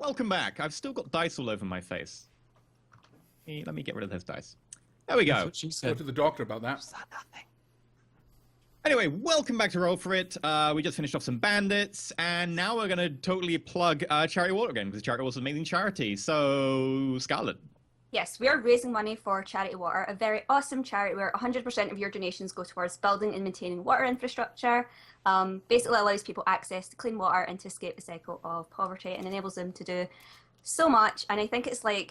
Welcome back. I've still got dice all over my face. Let me get rid of those dice. There we go. That's what she said. Go to the doctor about that. Saw nothing. Anyway, welcome back to Role4It. We just finished off some bandits, and now we're going to totally plug Charity Water again, because Charity Water is an amazing charity. So, Scarlett. Yes, we are raising money for Charity Water, a very awesome charity where 100% of your donations go towards building and maintaining water infrastructure. Basically allows people access to clean water and to escape the cycle of poverty and enables them to do so much. And I think it's like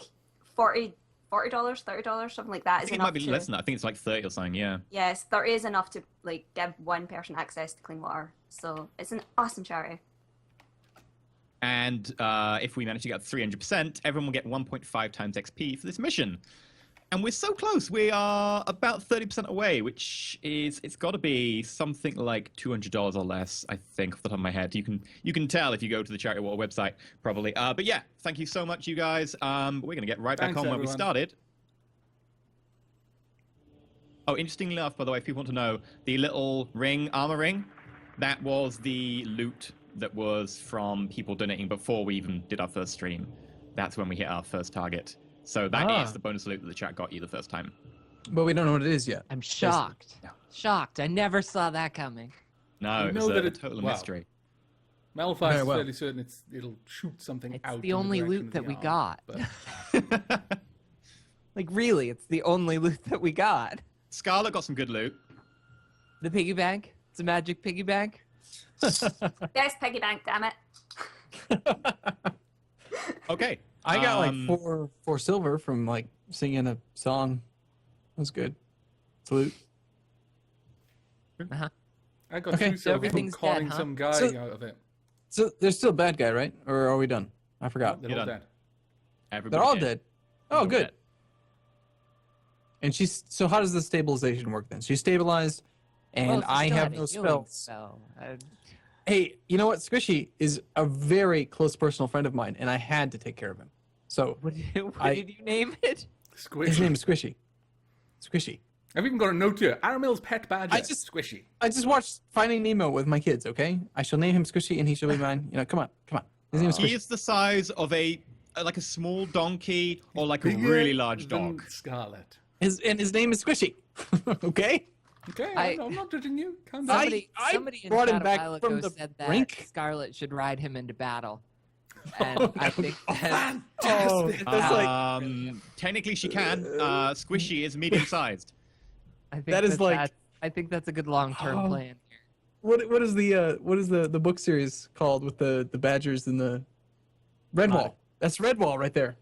$40, $30, something like that. I think it might be less than that. I think it's like 30 or something, yeah. Yes, 30 is enough to like give one person access to clean water. So it's an awesome charity. And if we manage to get 300%, everyone will get 1.5 times XP for this mission. And we're so close. We are about 30% away, which is, it's got to be something like $200 or less, I think, off the top of my head. You can tell if you go to the Charity Water website, probably. But yeah, thank you so much, you guys. We're going to get right back on where we started. Oh, interestingly enough, by the way, if people want to know, the little ring, armor ring, that was the loot that was from people donating before we even did our first stream. That's when we hit our first target. So that is the bonus loot that the chat got you the first time. But we don't know what it is yet. I'm shocked. No. Shocked. I never saw that coming. No, We it's know that a it's total well. mystery. Malphite Very is well. fairly certain it'll shoot something It's out. the in only direction loot of that the we arm, got. but- Like, really, it's the only loot that we got. Scarlet got some good loot. The piggy bank. It's a magic piggy bank. Yes, piggy bank, damn it. Okay. I got like four silver from like singing a song. That was good. Salute. Uh-huh. I got Okay, 2 so silver from everything's calling dead, huh? some guy So- out of it. So there's still bad guy, right? Or are we done? I forgot. They're You're all done. dead. Everybody They're all dead. Oh, You're good. dead. And so how does the stabilization work then? She's stabilized, and Well, if you I still have had a no healing spells. spell, Hey, you know what? Squishy is a very close personal friend of mine, and I had to take care of him. So what I- did you name it? Squishy. his name is Squishy. Squishy. I've even got a note here. Aramil's pet badger. I just- Squishy. I just watched Finding Nemo with my kids. Okay, I shall name him Squishy, and he shall be mine. You know, come on. His name is He Squishy. is the size of like a small donkey or like a Bigger really large than dog. Scarlet. His name is Squishy. Okay. Okay, I- I'm not judging you. Calm down. Somebody in brought him chat a back while from ago the said that brink. Scarlet should ride him into battle. And I think that... Oh, that's like Technically she can. Squishy is medium-sized. I think That is like- I think that's a good long-term Oh. plan here. what is the book series called with the badgers and the Redwall? That's Redwall right there.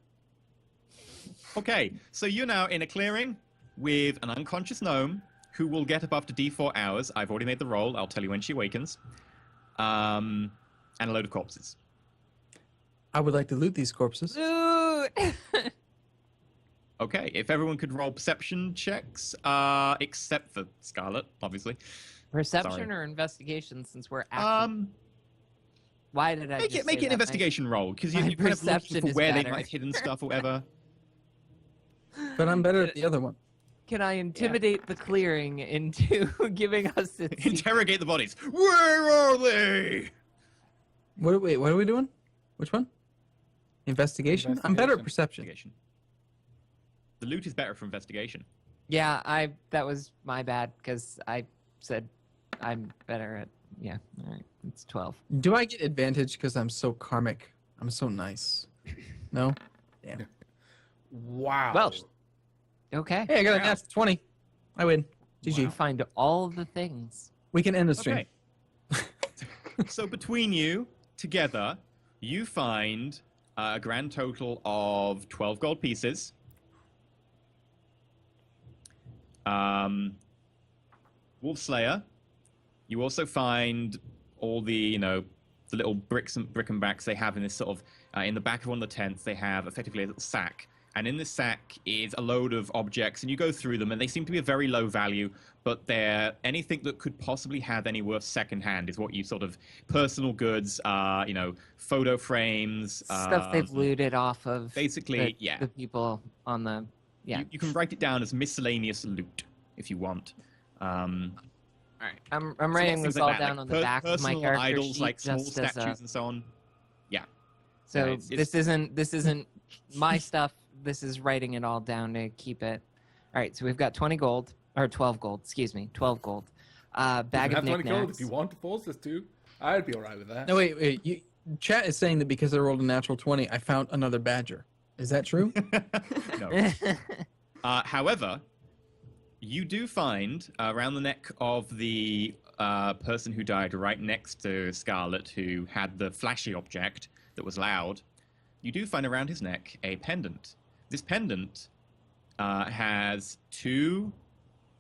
Okay, so you're now in a clearing with an unconscious gnome who will get up after D4 hours. I've already made the roll. I'll tell you when she awakens. And a load of corpses. I would like to loot these corpses. Loot! Okay, if everyone could roll perception checks, except for Scarlet, obviously. Perception Sorry. or investigation, since we're acting. Why did I Make just it make say it an that? investigation roll because my you're kind of looking perception for is where they better. might have hidden stuff or whatever. But I'm better at the other one. Can I intimidate the clearing into giving us its secret? Interrogate the bodies. Where are they? What are we doing? Which one? Investigation? I'm better at perception. Investigation. The loot is better for investigation. Yeah, that was my bad because I said I'm better at. Yeah, all right, it's 12. Do I get advantage because I'm so karmic? I'm so nice. No? Damn. Wow. Well, okay. Hey, I got a Wow. nat 20. I win. GG. You find all the things. We can end the stream. Okay. So between you, together, you find a grand total of 12 gold pieces. Wolf Slayer. You also find all the, the little bric-and-backs they have in this sort of, in the back of one of the tents, they have effectively a little sack. And in this sack is a load of objects, and you go through them, and they seem to be of very low value, but they're anything that could possibly have any worth secondhand is what you sort of, personal goods, photo frames. Stuff they've looted off of. Basically, the people on the. Yeah. You can write it down as miscellaneous loot if you want. All right. I'm So writing things this like all that, down like on the back of my personal character idols, sheet like small just as statues and so on. Yeah. So it's- this isn't my stuff. This is writing it all down to keep it. All right, so we've got 20 gold or 12 gold. Excuse me, 12 gold. Bag You of can have 20 gold if knickknacks. you want to force us to. I'd be alright with that. No, wait. Chat is saying that because I rolled a natural 20, I found another badger. Is that true? No. However, you do find around the neck of the person who died right next to Scarlet, who had the flashy object that was loud, you do find around his neck a pendant. This pendant has 2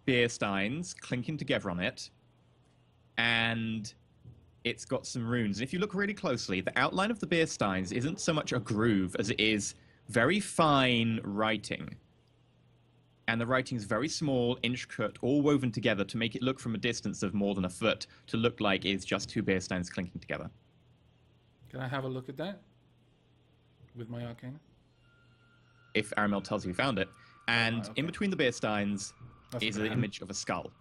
beer steins clinking together on it, and it's got some runes. And if you look really closely, the outline of the beer steins isn't so much a groove as it is very fine writing. And the writing is very small, intricate, all woven together to make it look from a distance of more than a foot to look like it's just 2 beer steins clinking together. Can I have a look at that? With my arcana? If Aramel tells you he found it. And okay. in between the beer steins That's is what an I- image of a skull.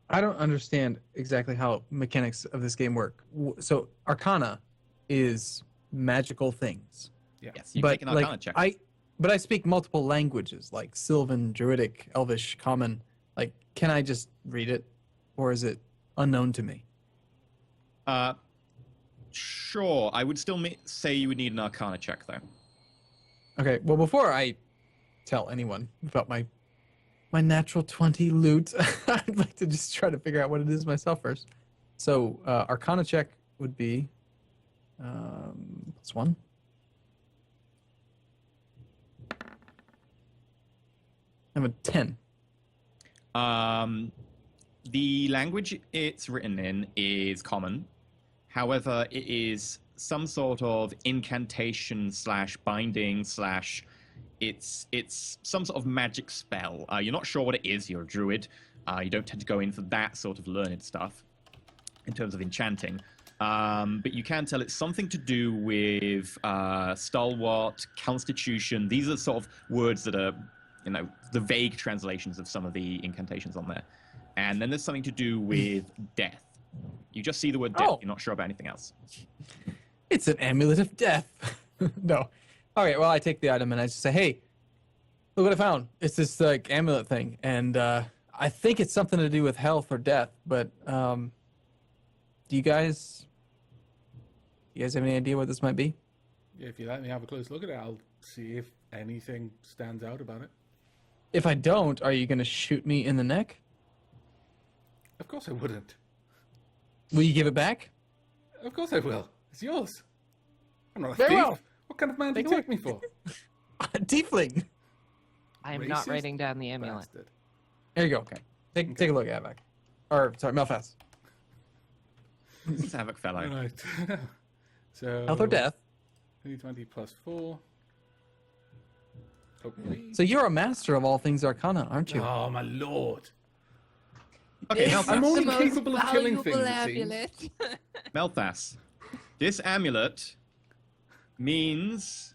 I don't understand exactly how mechanics of this game work. So Arcana is magical things. Yes, you but take an Arcana like check. but I speak multiple languages like Sylvan, Druidic, Elvish, Common. Like, can I just read it, or is it unknown to me? Sure. I would still say you would need an Arcana check, though. Okay. Well, before I tell anyone about my natural 20 loot, I'd like to just try to figure out what it is myself first. So Arcana check would be +1. I'm a 10. The language it's written in is common. However, it is some sort of incantation / binding / it's some sort of magic spell. You're not sure what it is. You're a druid. You don't tend to go in for that sort of learned stuff in terms of enchanting. But you can tell it's something to do with stalwart, constitution. These are sort of words that are, the vague translations of some of the incantations on there. And then there's something to do with death. You just see the word death. Oh. You're not sure about anything else. It's an amulet of death. No. All right. Well, I take the item and I just say, "Hey, look what I found. It's this like amulet thing, and I think it's something to do with health or death. But do you guys have any idea what this might be?" Yeah, if you let me have a close look at it, I'll see if anything stands out about it. If I don't, are you going to shoot me in the neck? Of course I wouldn't. Will you give it back? Of course I will. It's yours. I'm not a Very thief. well. What kind of man do you Take it take me for? Tiefling. I am not Racist writing down the amulet. Bastard. There you go. Okay. Take a look at it. Or sorry, Melfast. It's Havoc fellow. Right. So Health or death. 20 plus 4. Hopefully. So you're a master of all things Arcana, aren't you? Oh my lord. Okay, I'm Melthas. only capable of killing things, it seems. amulet. Melthas. This amulet means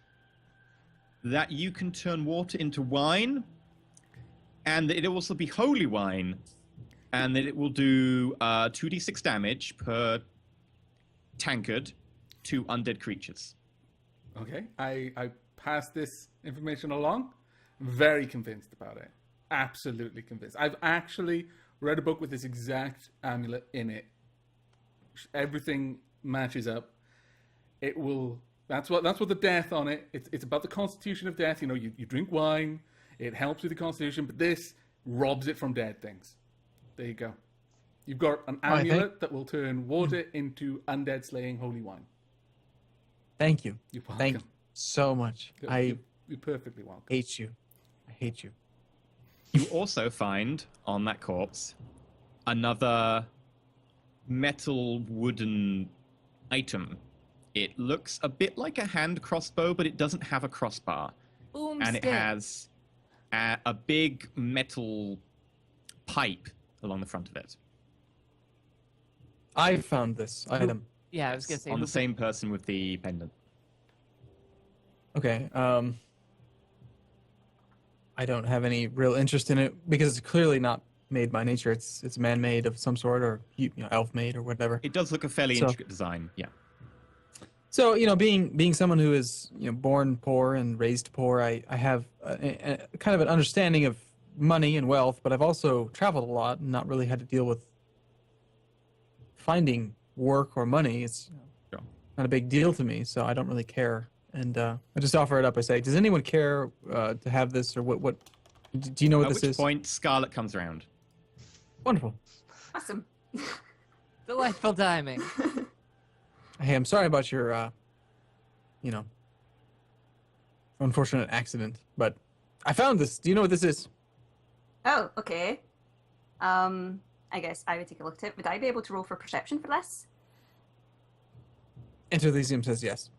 that you can turn water into wine, and that it'll also be holy wine, and that it will do 2d6 damage per tankard to undead creatures. Okay, I passed this information along. I'm very convinced about it. Absolutely convinced. I've actually read a book with this exact amulet in it. Everything matches up. It will. That's what the death on it. It's about the constitution of death. You drink wine. It helps with the constitution, but this robs it from dead things. There you go. You've got an I think- amulet that will turn water into undead slaying holy wine. Thank you. You're welcome. Thank you so much. I You're perfectly welcome. hate you. I hate you. You also find on that corpse another metal wooden item. It looks a bit like a hand crossbow, but it doesn't have a crossbar. And it has a big metal pipe along the front of it. I found this item. Yeah, I was gonna say On who the same person with the pendant. Okay. I don't have any real interest in it because it's clearly not made by nature. It's man-made of some sort, or elf-made, or whatever. It does look a fairly So- intricate design. Yeah. So being someone who is born poor and raised poor, I have a kind of an understanding of money and wealth, but I've also traveled a lot and not really had to deal with finding work or money. It's Sure. not a big deal to me, so I don't really care. And I just offer it up. I say, does anyone care to have this, or what? Do you know what At this which is? point, Scarlet comes around. Wonderful. Awesome. Delightful timing. Hey, I'm sorry about your, unfortunate accident, but I found this. Do you know what this is? Oh, okay. I guess I would take a look at it. Would I be able to roll for perception for this? Enter Elysium says yes.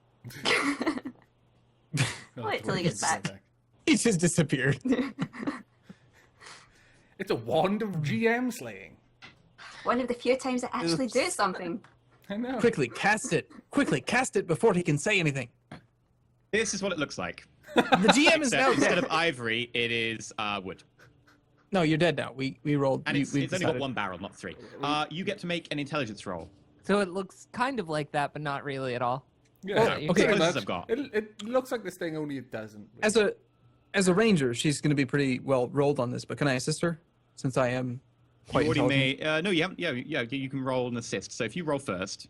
Wait till he gets back. He just disappeared. It's a wand of GM slaying. One of the few times I actually do something. I know. Quickly, cast it. Quickly, cast it before he can say anything. This is what it looks like. The GM is Except now instead dead. of ivory, it is wood. No, you're dead now. We rolled. And we it's only got decided. one barrel, not three. You get to make an intelligence roll. So it looks kind of like that, but not really at all. Yeah, Oh, pretty okay. much. Closest I've got. It looks like this thing, only it doesn't. As a ranger, she's going to be pretty well rolled on this. But can I assist her, since I am quite You already intelligent? made. No, you haven't. Yeah. You can roll an assist. So if you roll first,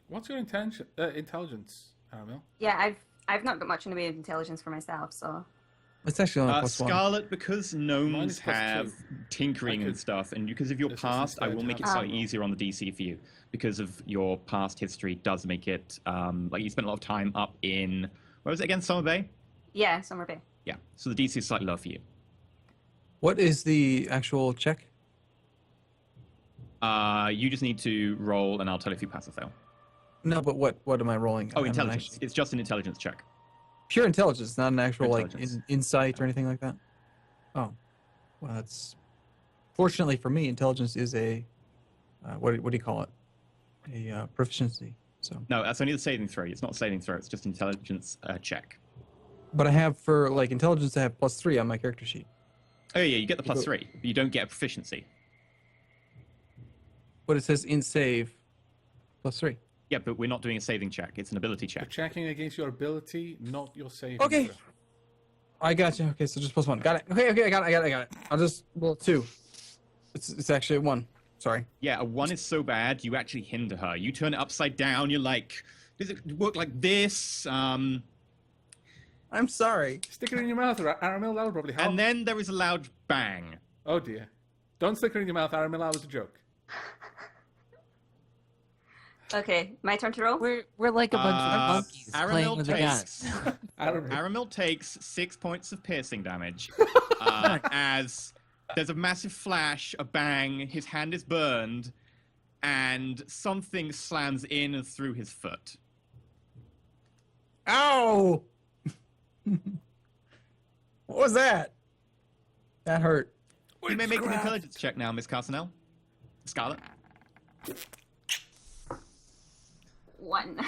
What's your intelligence, Aramil? Yeah, I've not got much in the way of intelligence for myself, so It's actually only plus one. Scarlet, because Mine gnomes is plus have two. tinkering I and could- stuff, and because of your This is past, I will instead make it have- slightly easier on the DC for you. Because of your past history, does make it like you spent a lot of time up in where was it again? Summer Bay. yeah, Summer Bay. Yeah. So the DC is slightly low for you. What is the actual check? You just need to roll, and I'll tell you if you pass or fail. No, but what am I rolling? Oh, I'm not intelligence. actually- It's just an intelligence check. Pure intelligence, not an actual like Intelligence. insight or anything like that. Oh, well, that's fortunately for me, intelligence is a what do you call it? A proficiency. So, No, that's only the saving throw. It's not a saving throw. It's just intelligence check. but I have for like intelligence, I have +3 on my character sheet. Oh yeah, you get the plus go- 3, but you don't get a proficiency. But it says in save +3. Yeah, but we're not doing a saving check. It's an ability You're check. checking against your ability, not your saving. Okay. throw. I got you. Okay, so just +1. Got it. Okay, I got it. I'll just roll 2. It's actually a 1. Sorry. Yeah, a 1 is so bad, you actually hinder her. You turn it upside down, you're like, does it work like this? I'm sorry. Stick it in your mouth, Aramil. That'll probably help. And then there is a loud bang. Oh dear! Don't stick it in your mouth, Aramil. That was a joke. Okay, my turn to roll. We're like a bunch of monkeys playing Aramil with a gun. takes, Aramil. Aramil takes 6 points of piercing damage as there's a massive flash, a bang, his hand is burned, and something slams in and through his foot. Ow! What was that? That hurt. You may make an intelligence check now, Miss Carcinell. Scarlet. 1.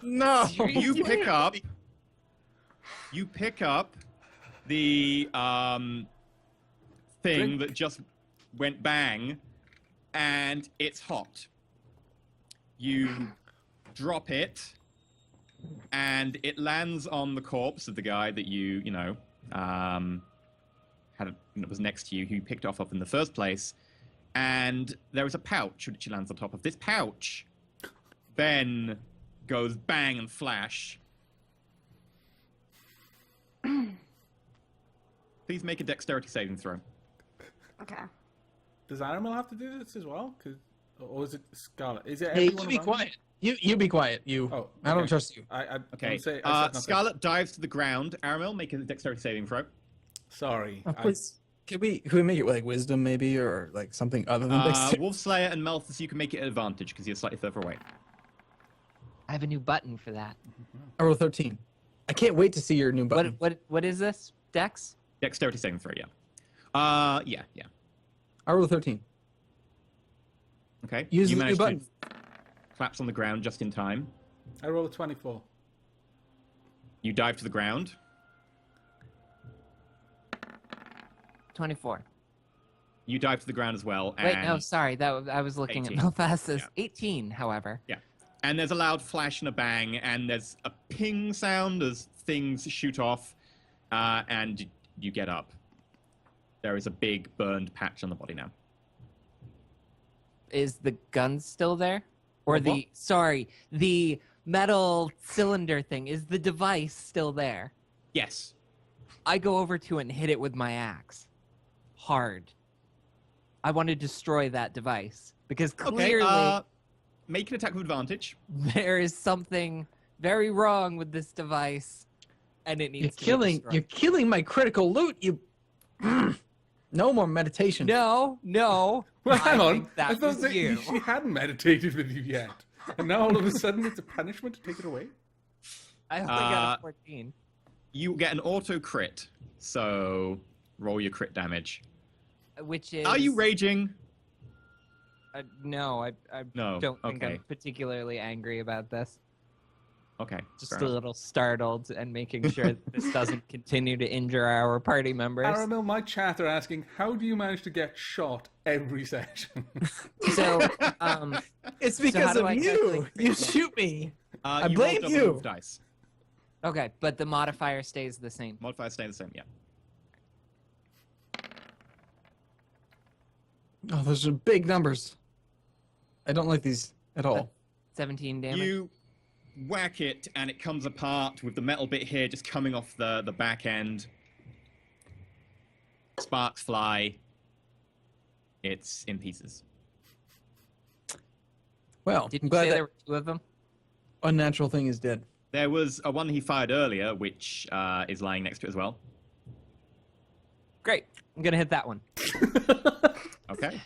No. You pick up the thing that just went bang, and it's hot. You drop it, and it lands on the corpse of the guy that was next to you, who you picked off in the first place. And there is a pouch which lands on top of. This pouch then goes bang and flash. Please make a dexterity saving throw. Okay. Does Aramil have to do this as well? Or is it Scarlet? Is it Hey, everyone you be around? quiet. You be quiet. You. Oh, I don't okay. trust you. I Okay. don't say, I said nothing. Scarlet dives to the ground. Aramil, make a dexterity saving throw. Sorry. Oh, please. Can we make it like wisdom maybe, or like something other than dexterity? Wolf Slayer and Malthus, you can make it an advantage because you're slightly further away. I have a new button for that. I rolled 13. I can't wait to see your new button. What is this? Dex? Dexterity saving throw, yeah. Yeah. I rolled 13. Okay. Use you the new managed button. to collapse on the ground just in time. I roll a 24. You dive to the ground. 24. You dive to the ground as well. Wait, And, no, sorry. I was looking 18. at Belfast's. Yeah. 18, however. Yeah. And there's a loud flash and a bang, and there's a ping sound as things shoot off, and you get up. There is a big burned patch on the body now. Is the gun still there? Or What? the metal cylinder thing, is the device still there? Yes. I go over to it and hit it with my axe. Hard. I want to destroy that device. Because clearly Okay, make an attack with advantage. there is something very wrong with this device. And it needs to be You're killing my critical loot. You. No more meditation. No. Well, hang I on. think that I thought was that you. she hadn't meditated with you yet. And now all of a sudden it's a punishment to take it away? I only got a 14. You get an auto crit, so roll your crit damage. Which is... Are you raging? No, I No. don't think Okay. I'm particularly angry about this. Okay. Just fair a enough. little startled and making sure that this doesn't continue to injure our party members. Aramil, my chat are asking, how do you manage to get shot every session? So, It's how because do of I you. calculate You critical? shoot me. I You blame rolled double you. move dice. okay, but the modifier stays the same. Modifiers stay the same, yeah. Oh, those are big numbers. I don't like these at all. 17 damage. You whack it, and it comes apart with the metal bit here just coming off the back end. Sparks fly. It's in pieces. Well, Did I'm you glad say that there were 2 of them? unnatural thing is dead. There was a one he fired earlier, which is lying next to it as well. Great. I'm going to hit that one. Okay.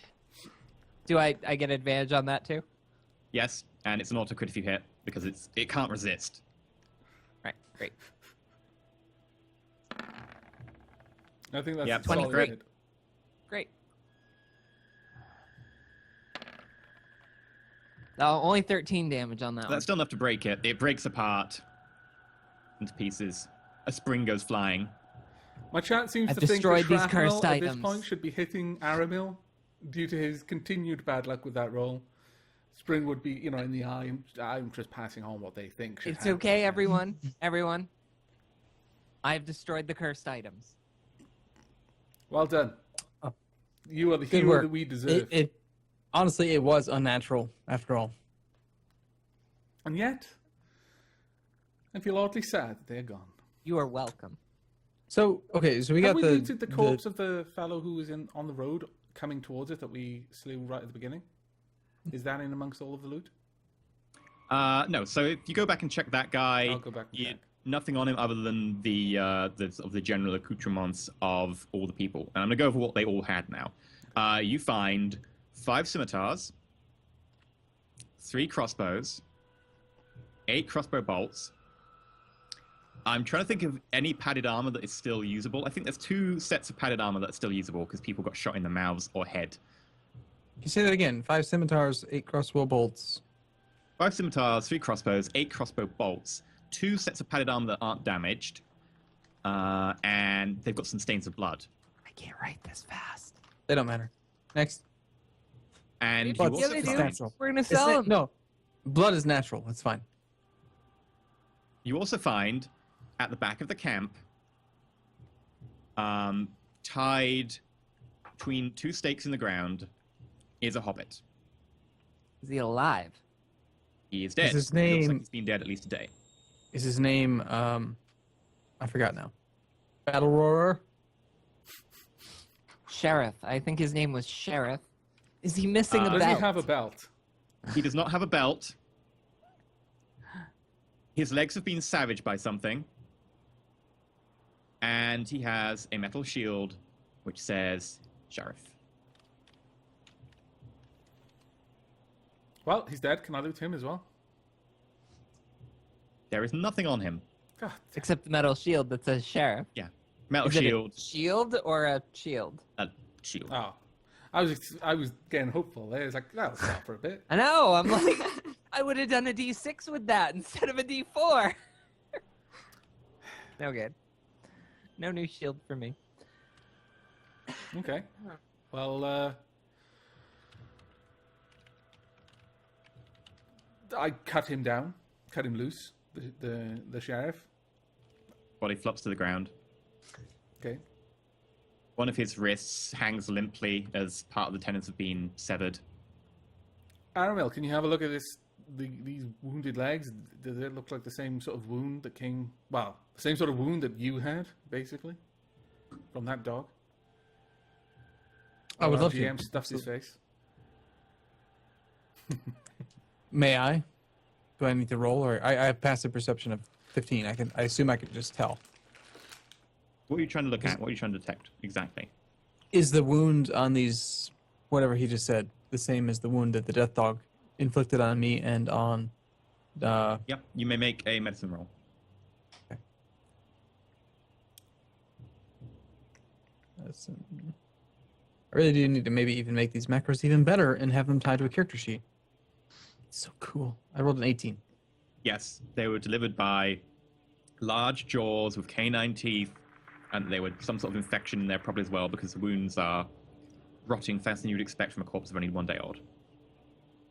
Do I get advantage on that too? Yes, and it's an auto crit if you hit because it can't resist. Right, great. I think that's Yep, a solid 23. hit. Great. Oh, only 13 damage on that one. That's still enough to break it. It breaks apart into pieces. A spring goes flying. My chat seems I've to think that destroyed these shrapnel cursed at this items. point should be hitting Aramil due to his continued bad luck with that roll. Spring would be, in the eye. I'm just passing on what they think should It's happen. okay, everyone. Everyone. I've destroyed the cursed items. Well done. Oh. You are the Good hero work. that we deserve. Honestly, it was unnatural after all. And yet, I feel oddly sad that they're gone. You are welcome. So okay, so we Have got we looted the corpse of the fellow who was on the road coming towards it that we slew right at the beginning? Is that in amongst all of the loot? No, so if you go back and check that guy, I'll go back and check. nothing on him other than the sort of the general accoutrements of all the people. And I'm gonna go over what they all had now. You find 5 scimitars, 3 crossbows, 8 crossbow bolts. I'm trying to think of any padded armor that is still usable. I think there's 2 sets of padded armor that are still usable because people got shot in the mouths or head. Can you say that again? 5 scimitars, 8 crossbow bolts. 5 scimitars, 3 crossbows, 8 crossbow bolts, 2 sets of padded armor that aren't damaged, and they've got some stains of blood. I can't write this fast. They don't matter. Next. And you Blood's also they do. find, natural. We're gonna It's sell them. no, blood is natural. That's fine. you also find at the back of the camp, tied between 2 stakes in the ground, is a hobbit. Is he alive? He is dead. his It looks like name- he's been dead at least a day. Is his name? I forgot now. Battle Roarer. Sheriff. I think his name was Sheriff. Is he missing a Does belt? he have a belt? He does not have a belt. His legs have been savaged by something. And he has a metal shield which says Sheriff. Well, he's dead. Can I loot him as well? There is nothing on him. God. Except the metal shield that says Sheriff. Metal Is it a shield, shield or a shield? shield. Oh. I was getting hopeful there. It's like, that'll stop for a bit. I know. I'm like, I would have done a D6 with that instead of a D4. No good. No new shield for me. Okay. Well, I cut him down, cut him loose. The sheriff. Body flops to the ground. Okay. One of his wrists hangs limply as part of the tendons have been severed. Aramil, can you have a look at these wounded legs? Does it look like the same sort of wound that came? Well, the same sort of wound that you had, basically, from that dog. I would love GM to. stuffs his face. May I? Do I need to roll, or I have passive perception of 15? I assume I could just tell. What are you trying to look at? What are you trying to detect exactly? Is the wound on these, whatever he just said, the same as the wound that the death dog inflicted on me and on? Yep. You may make a medicine roll. Okay. I really do need to maybe even make these macros even better and have them tied to a character sheet. It's so cool. I rolled an 18. Yes, they were delivered by large jaws with canine teeth, and they were some sort of infection in there probably as well, because the wounds are rotting faster than you'd expect from a corpse of only 1 day old.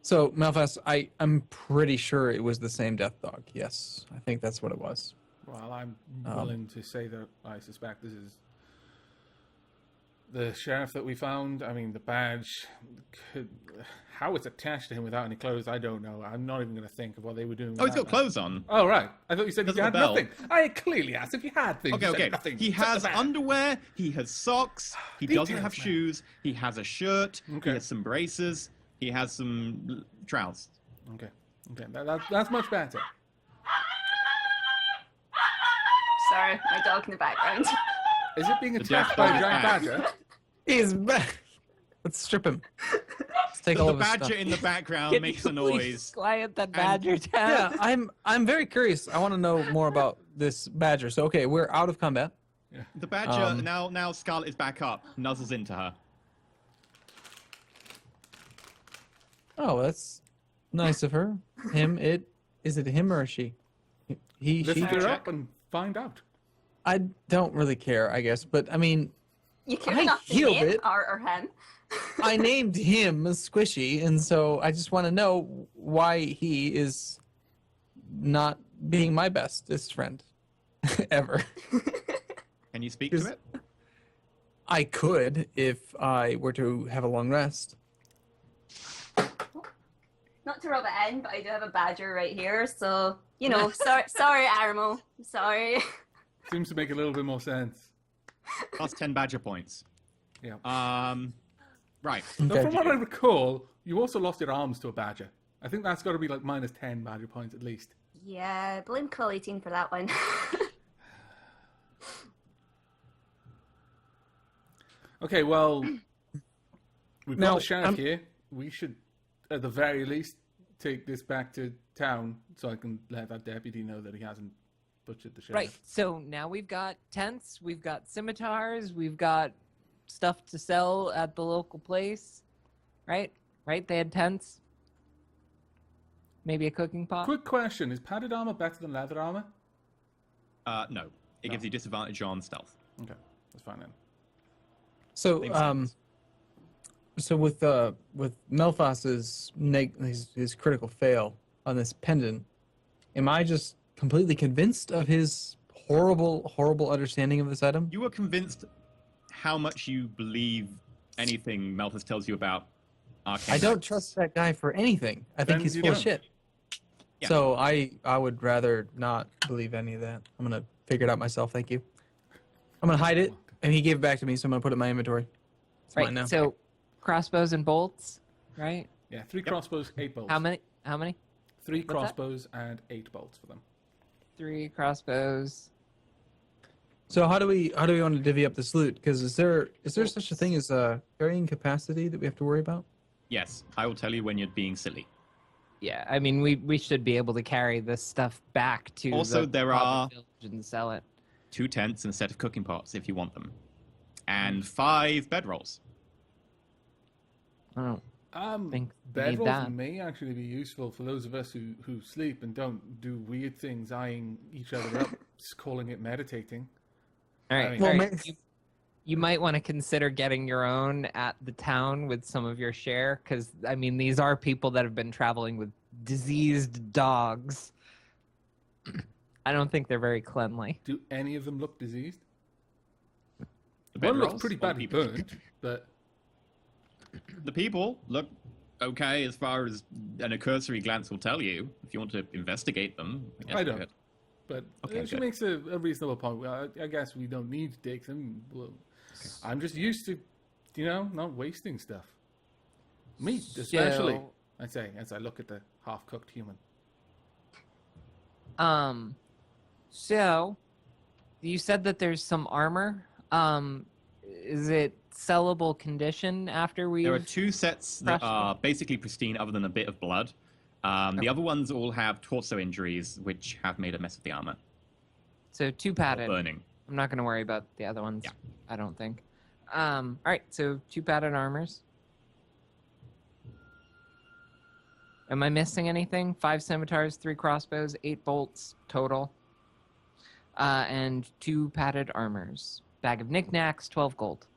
So, Malphas, I'm pretty sure it was the same death dog. Yes, I think that's what it was. Well, I'm willing to say that I suspect this is the sheriff that we found. I mean, the badge, how it's attached to him without any clothes, I don't know. I'm not even going to think of what they were doing. Oh, he's without got that. clothes on. Oh, right. I thought you said he Doesn't had the bell. nothing. I clearly asked if he had things. Okay, You said okay. nothing. He Shut has the bag. underwear, he has socks, he doesn't Details, have man. shoes, he has a shirt, Okay. he has some braces, he has some trousers. Okay. That's much better. Sorry, my dog in the background. Is it being The attacked death by dog a is giant back. badger? He's back. Let's strip him. Let's take all The of his badger stuff. in the background Can makes you a please noise. quiet that badger down. Yeah, I'm very curious. I want to know more about this badger. So, okay, we're out of combat. The badger, now Scarlet is back up, nuzzles into her. Oh, that's nice of her. Is it him or she? He, Lift she. her check. up and find out. I don't really care, I guess, but I mean, You care I enough to healed name it. or him. I named him Squishy, and so I just want to know why he is not being my bestest friend ever. Can you speak to Just- it? I could if I were to have a long rest. Not to rub it in, but I do have a badger right here, so you know. Sorry, Armo. Sorry. Seems to make a little bit more sense. Plus 10 badger points. Yeah. Right. Now, Okay. from what I recall, you also lost your arms to a badger. I think that's got to be like minus 10 badger points at least. Yeah, blame Quill 18 for that one. Okay, well, we've got Now, the sheriff here. We should, at the very least, take this back to town so I can let that deputy know that he hasn't butchered the sheriff. Right. So now we've got tents, we've got scimitars, we've got stuff to sell at the local place. Right? Right? They had tents. Maybe a cooking pot. Quick question: is padded armor better than leather armor? No. It gives you disadvantage on stealth. Okay, that's fine then. So, Makes sense. so with Melphas's his critical fail on this pendant, am I just completely convinced of his horrible understanding of this item? You were convinced how much you believe anything Malthus tells you about arcane. I don't magic. trust that guy for anything. I think Then he's you full of don't. shit. Yeah. So I would rather not believe any of that. I'm gonna figure it out myself. Thank you. I'm gonna hide it, and he gave it back to me, so I'm gonna put it in my inventory. It's mine Right. now. So crossbows and bolts, right? Yeah, 3 crossbows, 8 bolts. How many? How many? 3 that? crossbows and 8 bolts for them. 3 crossbows. So how do we want to divvy up this loot? Because is there such a thing as carrying capacity that we have to worry about? Yes, I will tell you when you're being silly. Yeah, I mean we should be able to carry this stuff back to Also, the there Robin are- village and sell it. 2 tents and a set of cooking pots if you want them. And 5 bedrolls. I don't think we need Bedrolls that. may actually be useful for those of us who sleep and don't do weird things, eyeing each other up, just calling it meditating. All I right. mean- Well, all right. ma- you might want to consider getting your own at the town with some of your share, because I mean, these are people that have been traveling with diseased dogs. I don't think they're very cleanly. Do any of them look diseased? The One looks bedrolls pretty or the badly people? burnt, but The people look okay as far as a cursory glance will tell you. If you want to investigate them, guess I we don't. could. But Okay, she good. makes a reasonable point. Well, I guess we don't need to take them. Well, I'm just used to, not wasting stuff. Meat, especially. So- I'd say as I look at the half-cooked human. So you said that there's some armor. Is it sellable condition after we? There are 2 sets that crushed are basically pristine, other than a bit of blood. The Okay. other ones all have torso injuries, which have made a mess of the armor. So 2 Or padded. burning. I'm not going to worry about the other ones. Yeah. I don't think. All right, so 2 padded armors. Am I missing anything? 5 scimitars, 3 crossbows, 8 bolts total, and 2 padded armors. Bag of knickknacks, 12 gold.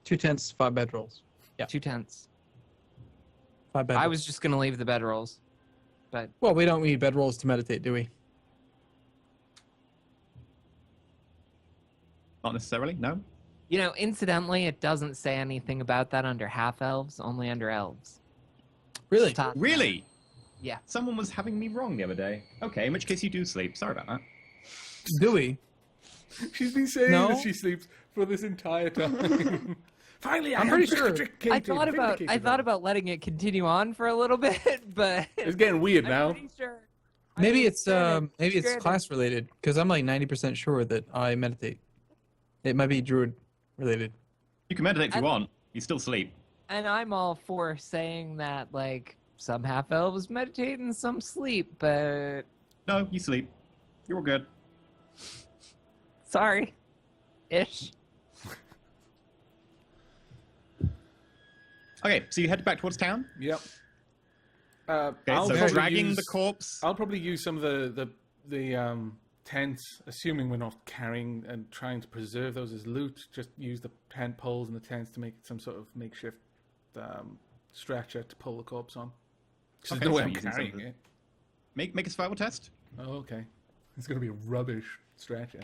2 tents, 5 bedrolls. Yeah. 2 tents. 5 bedrolls. I was just going to leave the bedrolls, but Well, we don't need bedrolls to meditate, do we? Not necessarily, no? incidentally, it doesn't say anything about that under half elves, only under elves. Really? Just taught me Really? that. Yeah. Someone was having me wrong the other day. Okay, in which case you do sleep. Sorry about that. Do we? She's been saying No. that she sleeps for this entire time. Finally, I'm I pretty am sure. I thought about letting it continue on for a little bit, but It's getting weird I'm now. pretty sure. Maybe mean, it's granted- maybe it's granted, class related because I'm like 90% sure that I meditate. It might be druid related. You can meditate if you I- want. You still sleep. And I'm all for saying that, like, some half elves meditate and some sleep, but No, you sleep. You're all good. sorry, ish. Okay, so you head back towards town. Yep. Okay, I'll so probably dragging use- the corpse. I'll probably use some of the tents, assuming we're not carrying and trying to preserve those as loot. Just use the tent poles and the tents to make some sort of makeshift stretcher to pull the corpse on. 'Cause Okay, there's no way so I'm using some carrying of the- it. Make a survival test. Oh, okay. It's going to be a rubbish stretcher.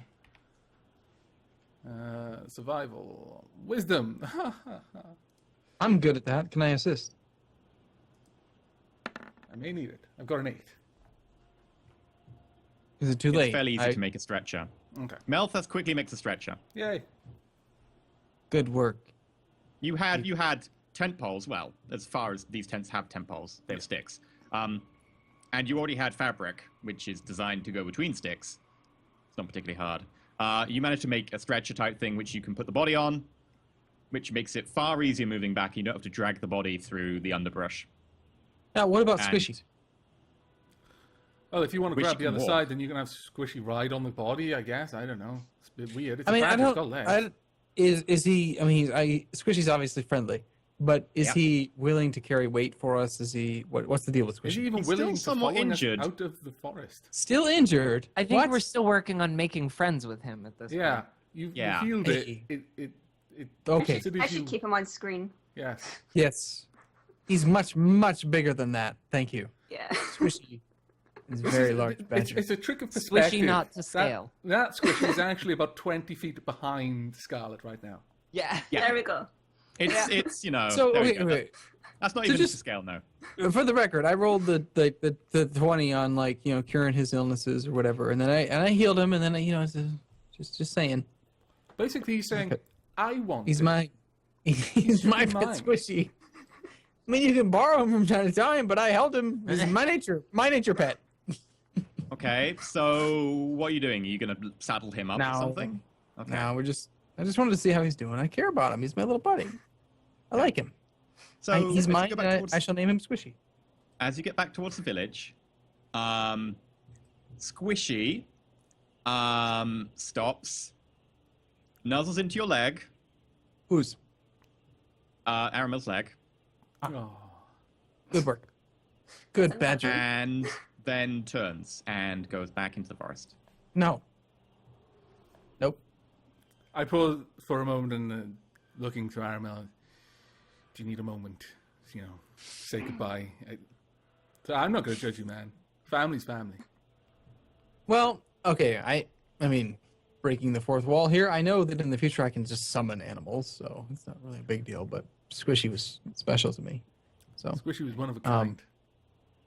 Survival. Wisdom. I'm good at that. Can I assist? I may need it. I've got an 8. Is it too It's late? fairly easy to make a stretcher. Okay. Melthas quickly makes a stretcher. Yay. Good work. You had tent poles. Well, as far as these tents have tent poles, they have sticks. And you already had fabric, which is designed to go between sticks. It's not particularly hard. You managed to make a stretcher type thing, which you can put the body on, which makes it far easier moving back. You don't have to drag the body through the underbrush. Now, what about And- Squishy? Well, if you want to Which grab you the can other walk. side, then you can have Squishy ride on the body, I guess. I don't know. It's a bit weird. It's I mean, a I badger, it's don't. got legs. Is he? I mean, Squishy's obviously friendly, but is Yeah. he willing to carry weight for us? Is he? What's the deal with Is he Squishy? even He's willing still to somewhat follow us injured. out of the forest? Still injured? I think What? we're still working on making friends with him at this Yeah. point. You Yeah. healed Hey. it. Okay. as soon I as should you- keep him on screen. Yes. Yes. He's much bigger than that. Thank you. Yeah. Squishy is a This very is- large badger. It's a trick of perspective. Squishy not to That- scale. That Squishy is actually about 20 feet behind Scarlet right now. Yeah. Yeah. There we go. It's So there we okay, go. wait. That's not So even just- to scale, no. For the record, I rolled the 20 on curing his illnesses or whatever, and then I healed him, and then just saying Basically, he's saying, Okay. I want he's it. my he's my be pet mine. Squishy. I mean, you can borrow him from time to time, but I held him. He's my nature pet. Okay, so what are you doing? Are you going to saddle him up No. or something? Okay. Now I just wanted to see how he's doing. I care about him. He's my little buddy. I like him. So He's as you mine. go And back towards- I shall name him Squishy. as you get back towards the village, Squishy stops, nuzzles into your leg, Who's Aramel's leg, Oh. good work. Good badger. and then turns and goes back into the forest. No. Nope. I pause for a moment and looking to Aramel. Do you need a moment? You know, say goodbye. So I'm not going to judge you, man. Family's family. Well, okay. I mean, breaking the fourth wall here. I know that in the future I can just summon animals, so it's not really a big deal. But Squishy was special to me. So Squishy was one of a kind.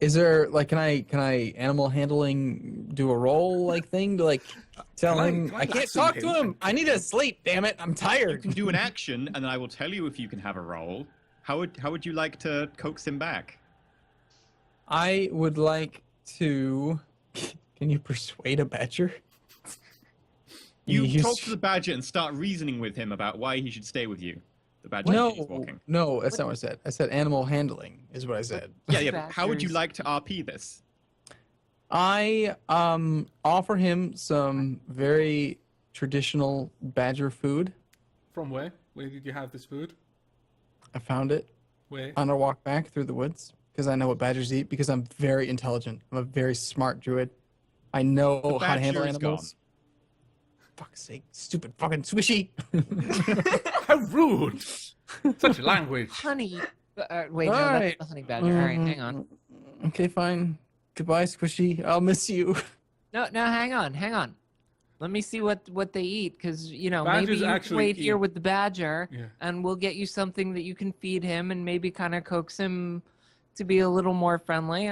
is there like can I animal handling do a role like thing to like tell him can I I can't lasso talk to him? him. I need to sleep. Damn it! I'm You tired. can do an action, and then I will tell you if you can have a roll. How would you like to coax him back? I would like to. Can you persuade a badger? You talk to the badger and start reasoning with him about why he should stay with you. The badger is walking. No, that's not what I said. I said animal handling is what I said. Yeah. But how would you Badgers. like to RP this? I offer him some very traditional badger food. From where? Where did you have this food? I found it Where? on our walk back through the woods because I know what badgers eat because I'm very intelligent. I'm a very smart druid. I know how to handle badger is animals. Fuck's sake, stupid fucking Squishy. How rude! Such language. Honey. Wait, no, Alright. that's a honey badger. All right, hang on. Okay, fine. Goodbye, Squishy. I'll miss you. No, hang on. Let me see what they eat, because maybe Badgers you can actually wait here eat- with the badger, Yeah. and we'll get you something that you can feed him, and maybe kind of coax him to be a little more friendly.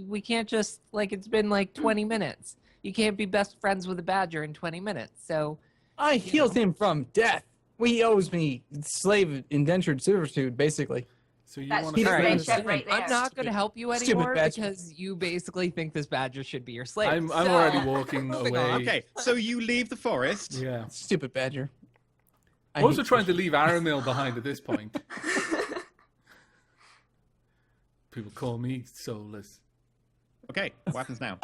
We can't just it's been like 20 minutes. You can't be best friends with a badger in 20 minutes. So I healed him from death. He owes me slave indentured servitude, basically. So you That's want He's to true right. friendship right there. I'm not going to help you Stupid anymore badger. because you basically think this badger should be your slave. I'm So- already walking moving away. on. Okay, so you leave the forest. Yeah. Stupid badger. I I'm also hate trying to leave Aramil behind at this point. People call me soulless. Okay, what happens now?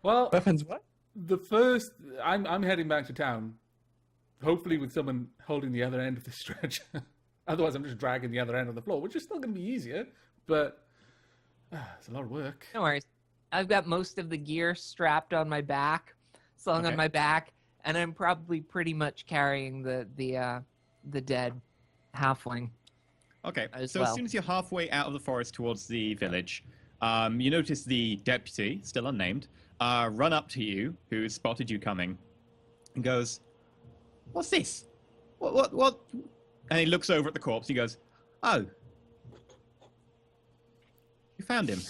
Well, weapons. What? I'm heading back to town, hopefully with someone holding the other end of the stretcher. Otherwise, I'm just dragging the other end of the floor, which is still going to be easier, but it's a lot of work. No worries. I've got most of the gear strapped on my back, slung Okay. on my back, and I'm probably pretty much carrying the dead halfling. Okay, As so well. as soon as you're halfway out of the forest towards the village, you notice the deputy, still unnamed, run up to you, who spotted you coming, and goes, "What's this? What?" And he looks over at the corpse. He goes, "Oh, you found him."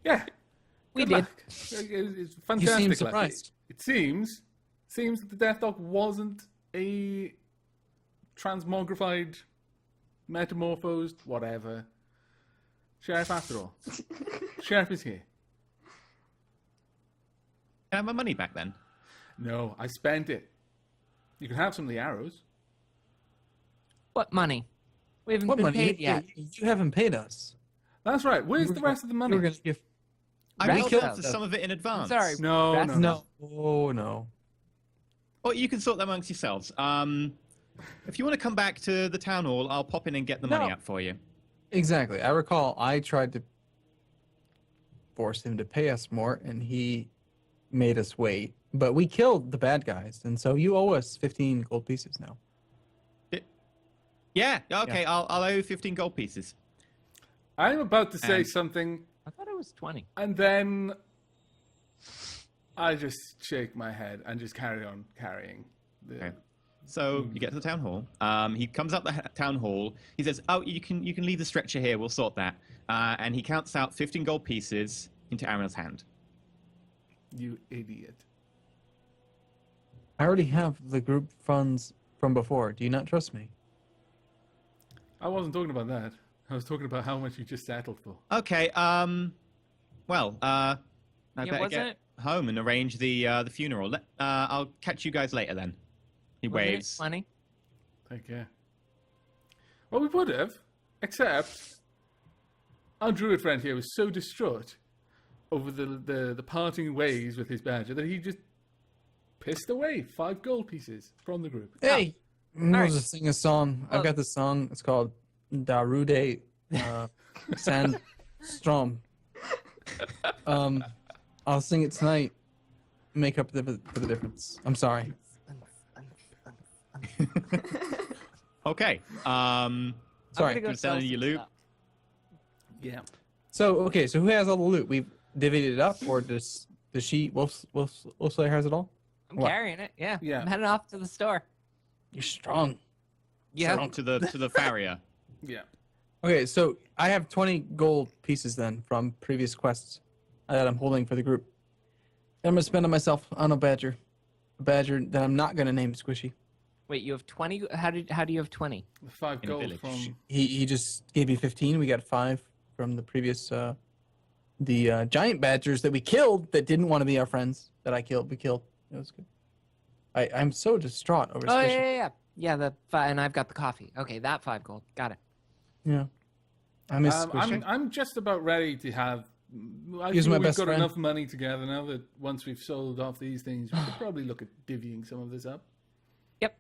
Yeah, We good did. luck. It's fantastic. You seem luck. surprised. It seems that the Death Dog wasn't a transmogrified, metamorphosed, whatever sheriff after all. Sheriff is here. Can I have my money back then? No, I spent it. You can have some of the arrows. What money? We haven't What been money? paid yet. You haven't paid us. That's right. Where's the rest of the You money? were gonna give. I Right. will killed answer them. some of it in advance. sorry. No, That's- no. No. Oh no. Or you can sort that amongst yourselves. If you want to come back to the town hall, I'll pop in and get the money No. out for you. Exactly. I recall I tried to force him to pay us more, and he made us wait. But we killed the bad guys, and so you owe us 15 gold pieces now. Yeah, okay, I'll owe you 15 gold pieces. I'm about to say And- something, I thought it was 20. and then I just shake my head and just carry on carrying. Okay. So you get to the town hall. He comes up the town hall. He says, "Oh, you can leave the stretcher here. We'll sort that." And he counts out 15 gold pieces into Aaron's hand. You idiot. I already have the group funds from before. Do you not trust me? I wasn't talking about that. I was talking about how much you just settled for. Okay. Well, I Yeah, better wasn't get it- home and arrange the funeral. I'll catch you guys later then. He Wasn't it waves. 20? Take care. Well, we would have, except our druid friend here was so distraught over the parting ways with his badger that he just pissed away 5 gold pieces from the group. Hey, we'll Alright. just sing a song. Well- I've got this song. It's called Darude Sandstrom. I'll sing it tonight. make up for the difference. I'm sorry. Okay. I'm Sorry. gonna go You're sell selling your some loot? stuff. Yeah. So okay, so who has all the loot? We've divvied it up, or does she? Wolfslayer has it all. I'm What? carrying it. Yeah. Yeah. I'm heading off to the store. You're strong. Yeah. To the farrier. Yeah. Okay, so I have 20 gold pieces then from previous quests that I'm holding for the group. And I'm gonna spend on myself on a badger that I'm not gonna name Squishy. Wait, you have 20? How do you have 20? The 5 In a gold village. from. He just gave me 15. We got 5 from the previous giant badgers that we killed that didn't want to be our friends that we killed. It was good. I'm so distraught over Oh, Squishy. yeah. Yeah, and I've got the coffee. Okay, that 5 gold. Got it. Yeah. I miss Squishy. I'm just about ready to have. I He's feel my we've best got friend. enough money together now that once we've sold off these things, we could probably look at divvying some of this up. Yep.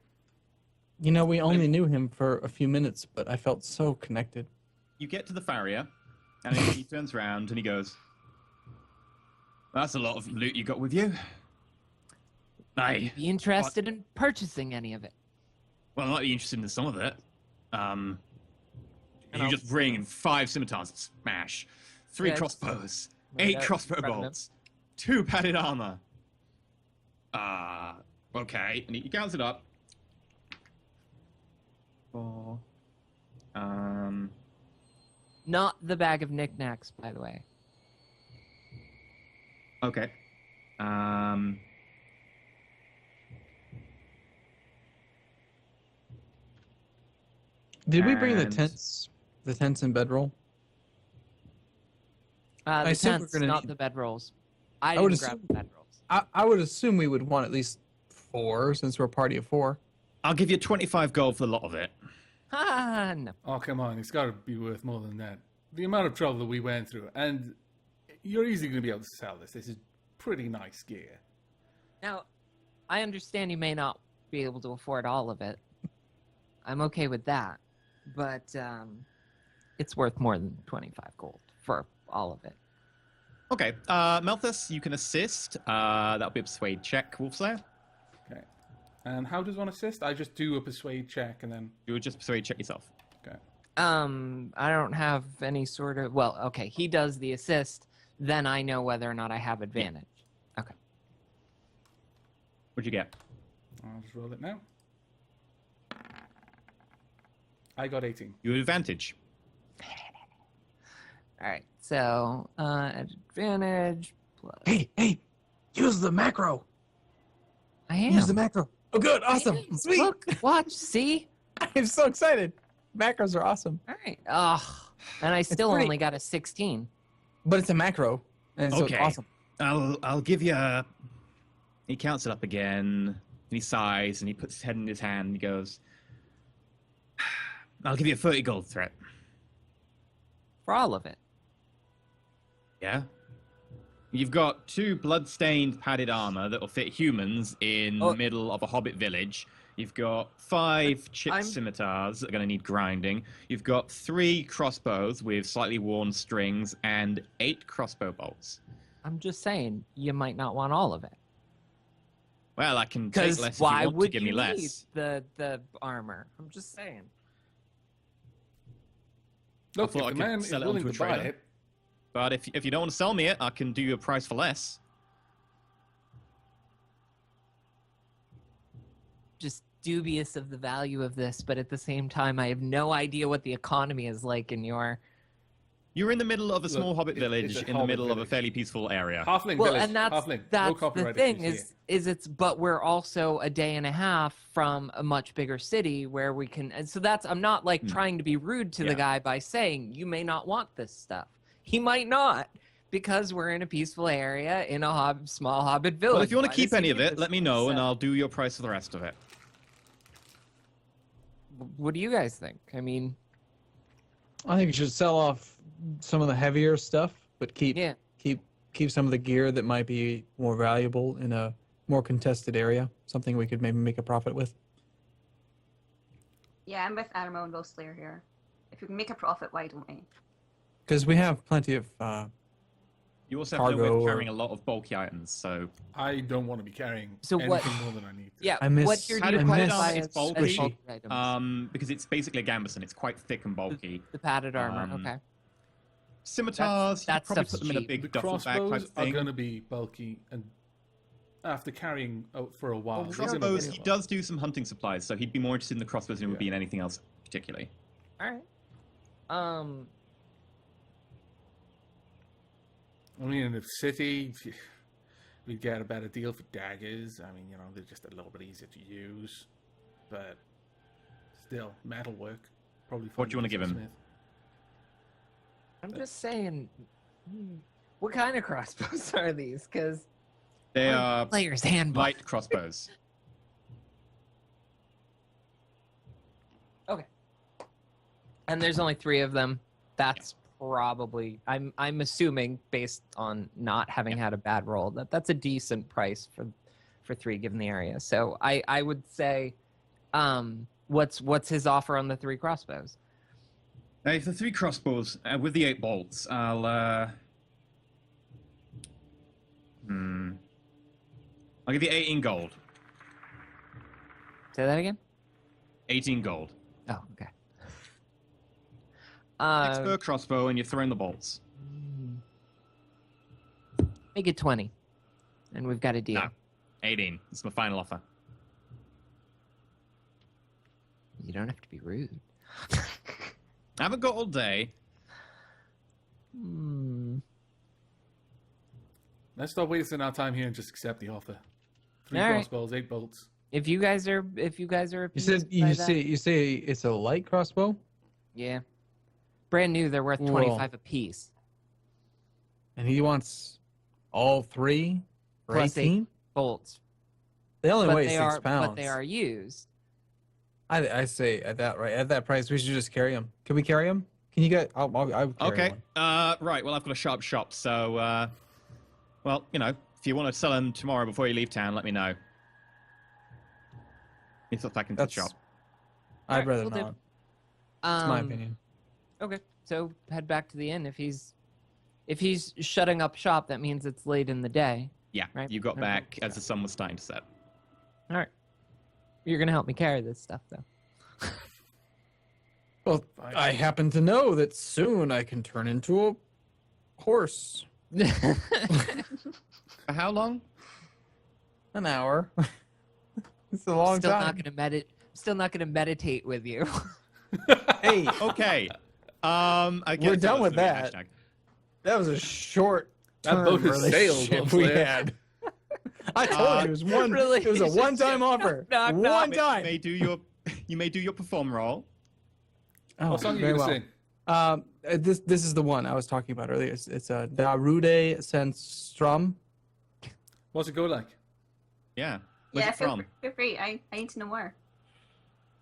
You know, we only knew him for a few minutes, but I felt so connected. You get to the farrier, and he turns around and he goes, "That's a lot of loot you got with you." Aye. Be interested in purchasing any of it? Well, I might be interested in some of it. And You I'll- just bring 5 scimitars, smash, 3 Yeah, crossbows, lay 8 that in crossbow front of him. bolts, 2 padded armor. Okay, and he counts it up. 4. Not the bag of knickknacks, by the way. Okay. Did we bring the And- tents and bedroll? The assume we're tents, gonna not need- the bedrolls. I would didn't grab assume- the bedrolls. I would assume we would want at least 4 since we're a party of 4. I'll give you 25 gold for the lot of it. Ah, no. Oh, come on. It's got to be worth more than that. The amount of trouble that we went through. And you're easily going to be able to sell this. This is pretty nice gear. Now, I understand you may not be able to afford all of it. I'm okay with that. But it's worth more than 25 gold for all of it. Okay, Malthus, you can assist. That'll be a persuade check, Wolfslayer. Okay. And how does one assist? I just do a persuade check and then. You would just persuade check yourself. Okay. I don't have any sort of... Well, okay, he does the assist. Then I know whether or not I have advantage. Okay. What'd you get? I'll just roll it now. I got 18. You have advantage. All right, so advantage plus... Hey, use the macro. I am. Use the macro. Oh, good, awesome, Damn, sweet. Look, watch, see? I'm so excited. Macros are awesome, All right. Oh, and I still pretty- only got a 16. but it's a macro, and so Okay. it's awesome. I'll give you a... He counts it up again, and he sighs, and he puts his head in his hand, and he goes, "I'll give you a 30 gold threat." For all of it. Yeah? You've got 2 blood-stained padded armor that will fit humans in Oh. the middle of a hobbit village. You've got 5 chipped I'm- scimitars that are going to need grinding. You've got 3 crossbows with slightly worn strings and 8 crossbow bolts. I'm just saying, you might not want all of it. Well, I can take Because less if why you want would to give you me need less. the armor? I'm just saying. Look, thought I if the could man is sell it willing onto to a buy trader. it, But if you don't want to sell me it, I can do you a price for less. Just dubious of the value of this, but at the same time, I have no idea what the economy is like in your... You're in the middle of a Look, small hobbit it's village a in the hobbit middle of a village. fairly peaceful area. halfling Well, village. and that's halfling. No the copyright thing issues is here. it's but we're also a day and a half from a much bigger city where we can, and so that's, I'm not like trying to be rude to the Yeah. guy by saying you may not want this stuff. He might not, because we're in a peaceful area in a small hobbit village. Well, if you want Why to keep does he any of need it, this let me know, and stuff? I'll do your price for the rest of it. What do you guys think? I mean, I think you should sell off some of the heavier stuff, but keep yeah. some of the gear that might be more valuable in a more contested area. Something we could maybe make a profit with. Yeah, I'm with Animal and Wolfslayer here. If we can make a profit, why don't we? Because we have plenty of You also have to deal cargo with or- carrying a lot of bulky items, so... I don't want to be carrying So what- anything more than I need to. Yeah, I miss- what tier do I you miss- classify it's as bulky. bulky items? Because it's basically a gambeson. It's quite thick and bulky. The padded armor, um, okay. Scimitars, that you could probably stuff's put them in a cheap. big The duffel bag type crossbows are thing. going to be bulky, and after carrying out for a while, Well, they're gonna Crossbows, be he does do some hunting supplies, so he'd be more interested in the crossbows than he would be Yeah. in anything else particularly. All right. I mean, in the city, we'd get a better deal for daggers. I mean, they're just a little bit easier to use, but still, metalwork. Probably. What do you wanna find give him? Smith. I'm just saying, what kind of crossbows are these? Because They are player's handbook. light crossbows. Okay. And there's only 3 of them. That's probably I'm assuming based on not having had a bad roll that's a decent price for 3 given the area. So I would say, what's his offer on the 3 crossbows? Now, for 3 crossbows with the 8 bolts, I'll give you 18 gold. Say that again. 18 gold. Oh, okay. 6 per crossbow, and you're throwing the bolts. Make it 20, and we've got a deal. No. 18. It's my final offer. You don't have to be rude. I haven't got all day. Let's stop wasting our time here and just accept the offer. 3 All right. crossbows, 8 bolts. If you guys are You appeased said by you that- say it's a light crossbow, yeah, brand new. They're worth Well- 25 a piece. and he wants all 3 for Plus 18. bolts. They only But weigh they 6 are pounds. but they are used. I say at that price, we should just carry them. Can we carry them? Can you get? I'll carry Okay. one. Right. Well, I've got a sharp shop, so well, if you want to sell them tomorrow before you leave town, let me know. You thought back into the That's. shop. I'd Alright, rather we'll do. not. That's my opinion. Okay, so head back to the inn. If he's shutting up shop, that means it's late in the day. Yeah. Right. You got Okay. back as the sun was starting to set. All right. You're gonna help me carry this stuff, though. Well, I happen to know that soon I can turn into a horse. For how long? An hour. It's a long Still time. not gonna meditate with you. Hey, Okay. I guess We're done that's with the new that. hashtag. that was a short That term boat has sailed, relationship we Wolfslayer. had. I told you it was one. Really? It was a one-time offer. Knock, knock. One time. You may do your perform roll. Oh, What song are you very going to well. sing? This is the one I was talking about earlier. It's a Darude Senstrum. What's it go like? Yeah. Where's Yeah, it from? feel free. I need to know more.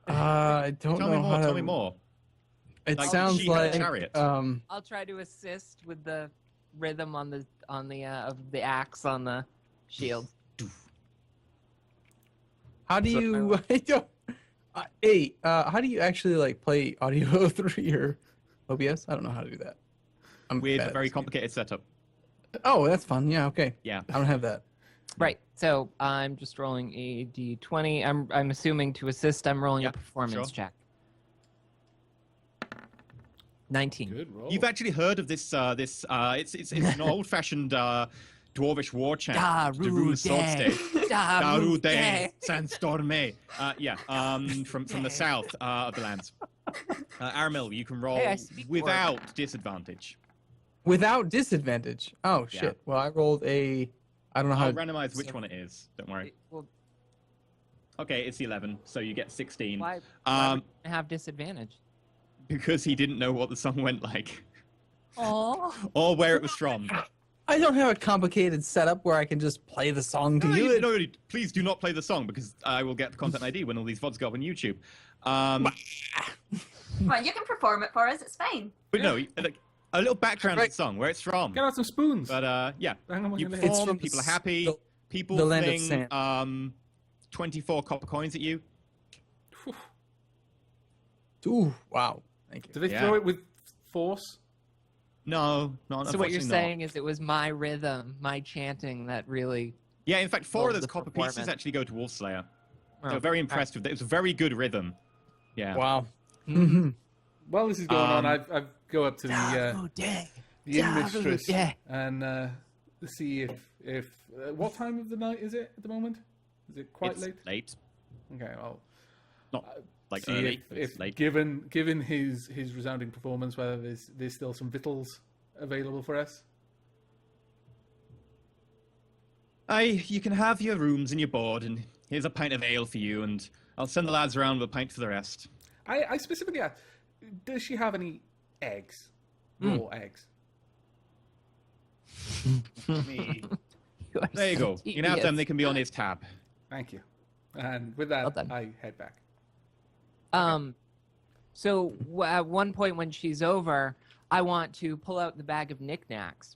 I don't Tell know me more. how to. Tell me more. It Like sounds she had a like chariot. I'll try to assist with the rhythm on the of the axe on the shield. How do So you? I don't. How do you actually like play audio through your OBS? I don't know how to do that. I'm Weird, bad but at very this game. complicated setup. Oh, that's fun. Yeah. Okay. Yeah. I don't have that. Right. So I'm just rolling a d20. I'm assuming to assist. I'm rolling Yeah, a performance sure. check. 19. Good roll. You've actually heard of this? It's an old-fashioned dwarvish war chant. Darude. Darude Darude. Sandstorme. Yeah. From the south of the lands. Aramil, you can roll Hey, I speak without disadvantage. Without disadvantage. Oh Yeah. shit. Well, I rolled a. I don't know how. I'll randomize which one it is. Don't worry. Well, Okay, it's 11, so you get 16. why Um, would I have disadvantage? because he didn't know what the song went like Oh. or where it was from. I don't have a complicated setup where I can just play the song to No, you. no, please do not play the song because I will get the content ID when all these VODs go up on YouTube. Come on, you can perform it for us. It's fine. But no, like, a little background of Right. the song, where it's from. Get out some spoons. But yeah, Hang on, you wait a minute. It's perform, from people are the- happy, the- people the land of fling sand. 24 copper coins at you. Ooh, wow. Thank you. Do they Yeah. throw it with force? No, not So what you're unfortunately not. saying is it was my rhythm, my chanting that really. Yeah, in fact, 4 of Well, those the copper pieces performance. actually go to Wolfslayer. They Oh, were very impressed with it. It was a very good rhythm. Yeah. Wow. Mhm. While this is going on, Um, I go up to the inn mistress Yeah. and see if what time of the night is it at the moment? Is it quite It's late? late. Okay, well, Not like see early, but it's if late. given his resounding performance, whether there's still some victuals available for us. You can have your rooms and your board, and here's a pint of ale for you, and I'll send the lads around with a pint for the rest. I specifically asked, does she have any eggs? Raw eggs? Me. are There you so go. You can have them. devious. They can be on his tab. Thank you. And with that, Well done. I head back. So at one point when she's over, I want to pull out the bag of knickknacks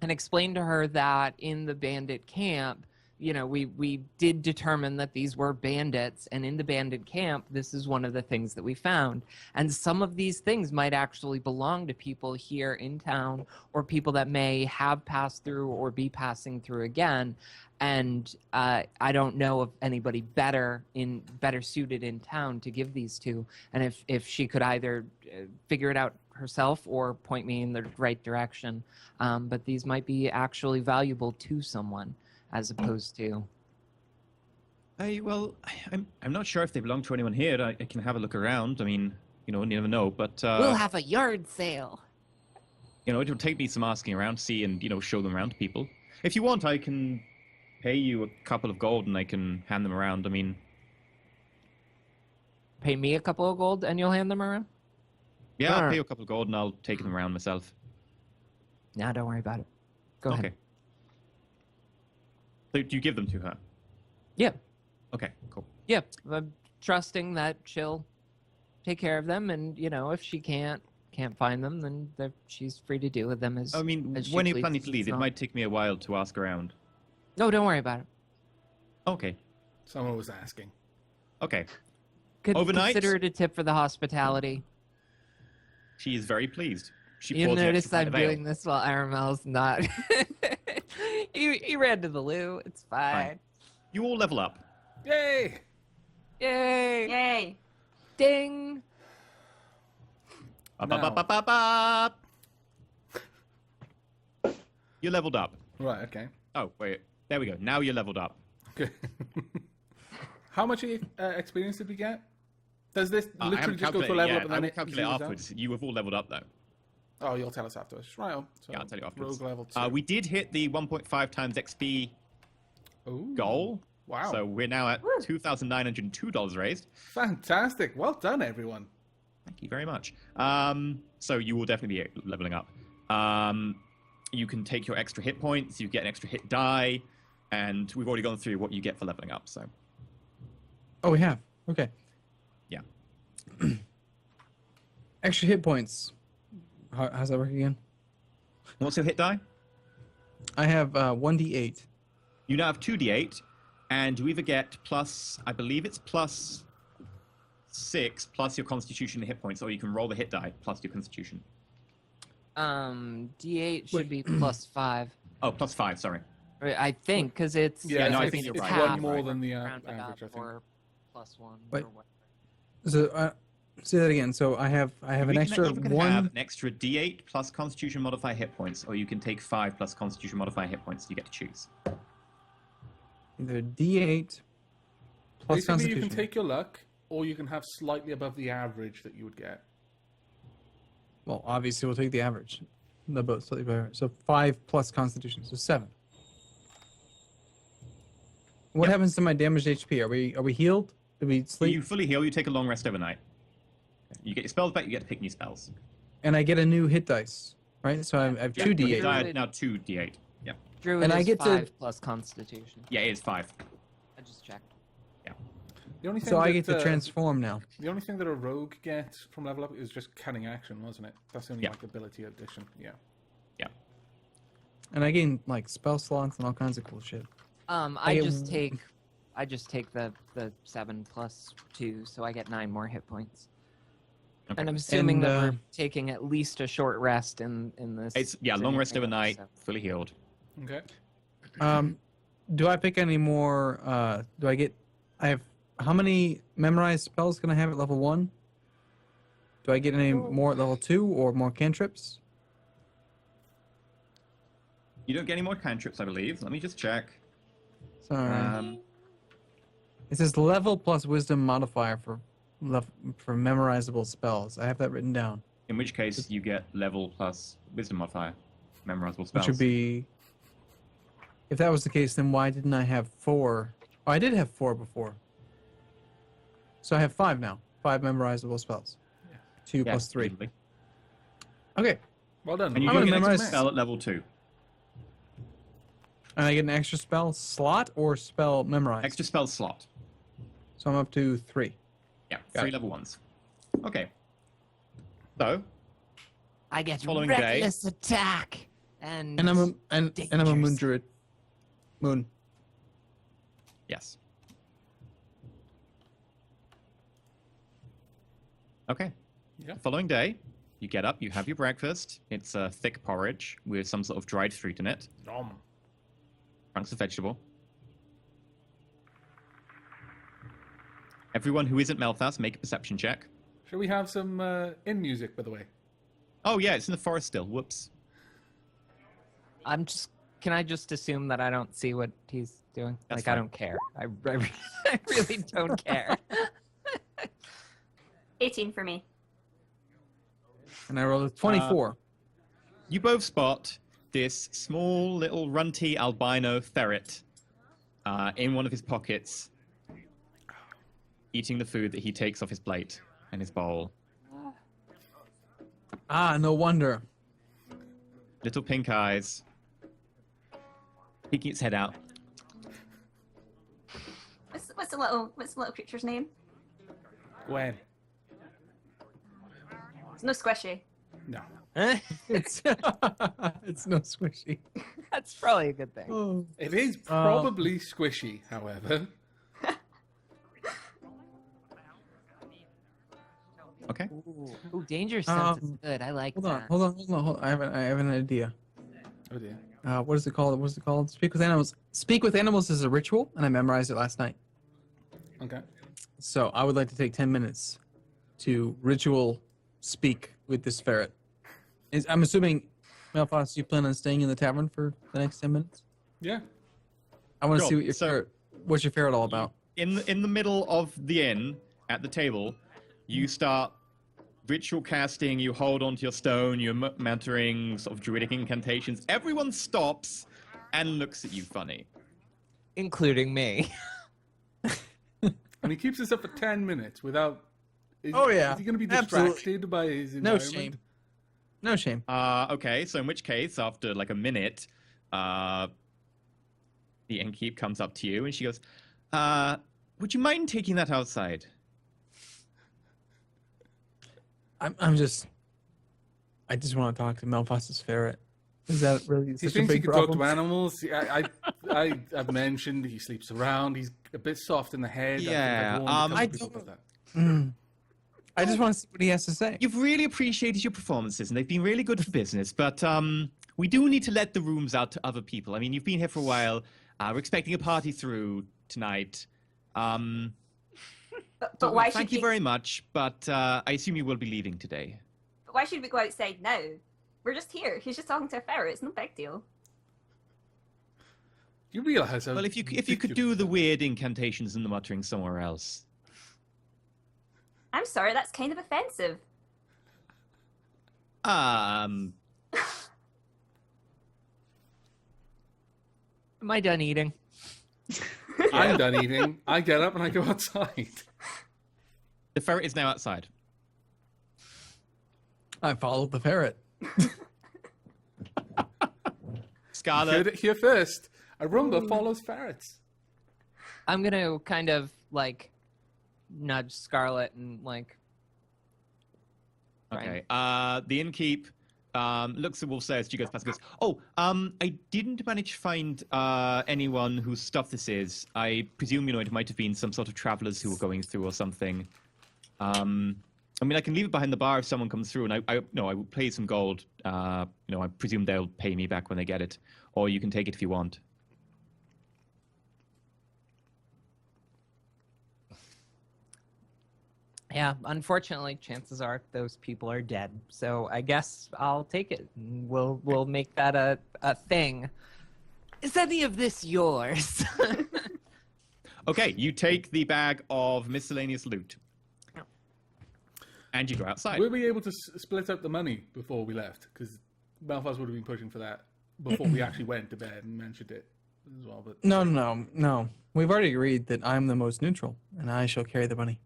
and explain to her that in the bandit camp, you know, we did determine that these were bandits, and in the bandit camp, this is one of the things that we found. And some of these things might actually belong to people here in town, or people that may have passed through or be passing through again. And I don't know of anybody better suited in town to give these to. And if she could either figure it out herself or point me in the right direction, but these might be actually valuable to someone as opposed to. Well, I'm not sure if they belong to anyone here. I can have a look around. I mean, you never know. But We'll have a yard sale. it'll take me some asking around, see, and show them around to people. If you want, I can pay you a couple of gold, and I can hand them around. I mean, Pay me a couple of gold and you'll hand them around? yeah, I'll Sure. pay you a couple of gold, and I'll take them around myself. No, don't worry about it. Go Okay. ahead. So do you give them to her? Yeah. Okay, cool. Yeah. I'm trusting that she'll take care of them, and if she can't find them, then she's free to deal with them as. I mean, as she when are you pleases. planning to leave? It's It not- might take me a while to ask around. No, don't worry about it. Okay. Someone was asking. Okay. Could Overnight? consider it a tip for the hospitality. She is very pleased. She You pours the notice extra pint I'm of ale. doing this while Aramel's not. he ran to the loo. It's fine. You all level up. Yay! Yay! Yay! Ding! Ba-ba-ba-ba-ba-ba. You leveled up. Right, okay. Oh, wait. There we go. Now you're leveled up. Okay. How much experience did we get? Does this I literally haven't just go to a calculated level yet. up and I then will it calculate zeroes out? afterwards. You have all leveled up, though. Oh, you'll tell us afterwards. Right. So Yeah, I'll tell you afterwards. Rogue level 2. We did hit the 1.5 times XP Ooh, goal. Wow. So we're now at Woo. $2,902 raised. Fantastic. Well done, everyone. Thank you very much. So you will definitely be leveling up. You can take your extra hit points. You get an extra hit die. And we've already gone through what you get for leveling up. So Oh, we have. Okay. Yeah. Extra hit points. How's that work again? what's your hit die? I have 1d8. You now have 2d8. And you either get plus, I believe it's plus 6 plus your constitution and hit points, or you can roll the hit die plus your constitution. D8 should Wait. be plus 5. Oh, plus 5, sorry. I think, because it's. Yeah, no, I it's think you're it's right. half one more Right. than the rounded average, up, I think. or plus 1. Wait. Or whatever. So say that again. So I have an extra You can one. have an extra d8 plus constitution modifier hit points, or you can take 5 plus constitution modifier hit points. You get to choose. Either d8 plus Basically, constitution. you can take your luck, or you can have slightly above the average that you would get. Well, obviously we'll take the average. No, both slightly better. So 5 plus constitution, so 7. What Yep. happens to my damaged HP? Are we healed? Do we So sleep? you fully heal, you take a long rest overnight. You get your spells back, you get to pick new spells. And I get a new hit dice, right? So I have Yeah, 2d8. you die now 2d8. Yeah. Druid And I is get to- 5 plus Constitution. Yeah, it is 5. I just checked. The only thing So I that, get to transform now. The only thing that a rogue gets from level up is just cunning action, wasn't it? That's the only Yeah. like ability addition. Yeah. And I gain like spell slots and all kinds of cool shit. I get just take the 7 plus 2, so I get 9 more hit points. And I'm assuming And, that we're taking at least a short rest in this. It's long scenario, rest overnight, so- fully healed. Okay. Do I pick any more? I have how many memorized spells can I have at level 1? Do I get any more at level 2 or more cantrips? You don't get any more cantrips, I believe. Let me just check. Sorry. It says level plus wisdom modifier for memorizable spells. I have that written down. In which case, you get level plus wisdom modifier, memorizable spells. Which would be. If that was the case, then why didn't I have 4? Oh, I did have 4 before. So I have 5 now. 5 memorizable spells. 2 plus 3. presumably. Okay. Well done. And you I'm do gonna get an extra memorize- spell at level 2. And I get an extra spell slot or spell memorized. Extra spell slot. So I'm up to 3. Yeah, Got 3 it. level 1s. Okay. So, I get Following day. reckless attack. And And I'm a moon dangerous. druid. Moon. yes. Okay. Yeah. The following day, you get up, you have your breakfast. It's a thick porridge with some sort of dried fruit in it, Nom. chunks of vegetable. Everyone who isn't Melthas, make a perception check. Shall we have some in music, by the way? Oh yeah, it's in the forest still. Whoops. Can I just assume that I don't see what he's doing? That's Like, fine. I don't care. I really don't care. 18 for me. And I rolled a 24. You both spot this small little runty albino ferret in one of his pockets, eating the food that he takes off his plate and his bowl. No wonder. Little pink eyes, peeking its head out. What's the little creature's name? Gwen. It's no squishy. No. It's it's no squishy. That's probably a good thing. Oh. It is probably squishy, however. Okay. Ooh, danger sense is Um, good. I like Hold that. on. I have an idea. Oh dear. What is it called? Speak with animals. Speak with animals is a ritual, and I memorized it last night. Okay. So I would like to take 10 minutes to ritual speak with this ferret. I'm assuming, Malphas, you plan on staying in the tavern for the next 10 minutes? Yeah. I want to Sure. see what's your ferret all about. In the middle of the inn, at the table, you start ritual casting. You hold onto your stone. You're muttering sort of druidic incantations. Everyone stops and looks at you funny. Including me. And he keeps us up for 10 minutes without... Oh, yeah. Is he going to be Absolutely. distracted by his No environment? shame. No shame. Okay, so in which case, after like a minute, the innkeep comes up to you and she goes, would you mind taking that outside? I just want to talk to Malphas's ferret. Is that really He such a thinks he big can problem? talk to animals. I've mentioned he sleeps around. He's a bit soft in the head. Yeah, I I think I've warned a couple don't- people about that. I just want to see what he has to say. You've really appreciated your performances and they've been really good for business, but we do need to let the rooms out to other people. I mean, you've been here for a while. We're expecting a party through tonight. But why should Thank you very much, but I assume you will be leaving today. why should we go outside now? We're just here. He's just talking to a ferret. It's no big deal. You realize how Well, if you could do the weird incantations and the muttering somewhere else. I'm sorry, that's kind of offensive. Am I done eating? I'm done eating. I get up and I go outside. The ferret is now outside. I followed the ferret. Heard Scarlet, it here first. A Roomba follows ferrets. I'm gonna kind of like nudge Scarlet and like. okay. The innkeep looks at Wolf says, she goes past and goes, oh, I didn't manage to find anyone whose stuff this is. I presume, it might have been some sort of travelers who were going through or something. I mean, I can leave it behind the bar if someone comes through, and I will pay some gold. I presume they'll pay me back when they get it, or you can take it if you want. Yeah, unfortunately, chances are those people are dead. So I guess I'll take it. We'll make that a thing. Is any of this yours? Okay, you take the bag of miscellaneous loot, and you go outside. Were we able to split up the money before we left? Because Belfast would have been pushing for that before we actually went to bed and mentioned it as well. But No. We've already agreed that I'm the most neutral, and I shall carry the money.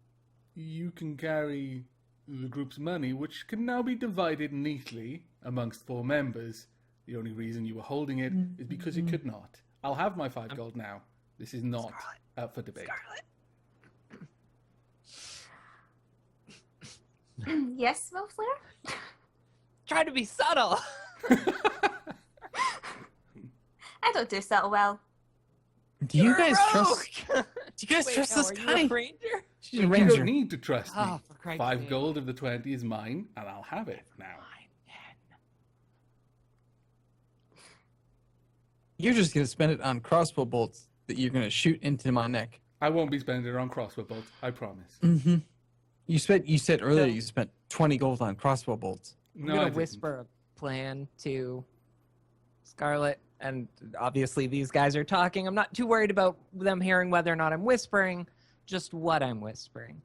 you can carry the group's money, which can now be divided neatly amongst 4 members. The only reason you were holding it is because you could not. I'll have my 5 gold now. This is not up for debate. Yes, Wolfslayer? Try to be subtle. I don't do subtle well. Do you You're a guys trust? rogue! Do you guys Wait, trust no, this are you guy? a ranger? She's a You ranger. don't need to trust me. Oh, for Christ's 5 sake. gold of the 20 is mine, and I'll have it now. You're just gonna spend it on crossbow bolts that you're gonna shoot into my neck. I won't be spending it on crossbow bolts, I promise. Mm-hmm. You said earlier No. you spent 20 gold on crossbow bolts. I'm No, I gonna didn't. whisper a plan to Scarlet, and obviously these guys are talking. I'm not too worried about them hearing whether or not I'm whispering, just what I'm whispering.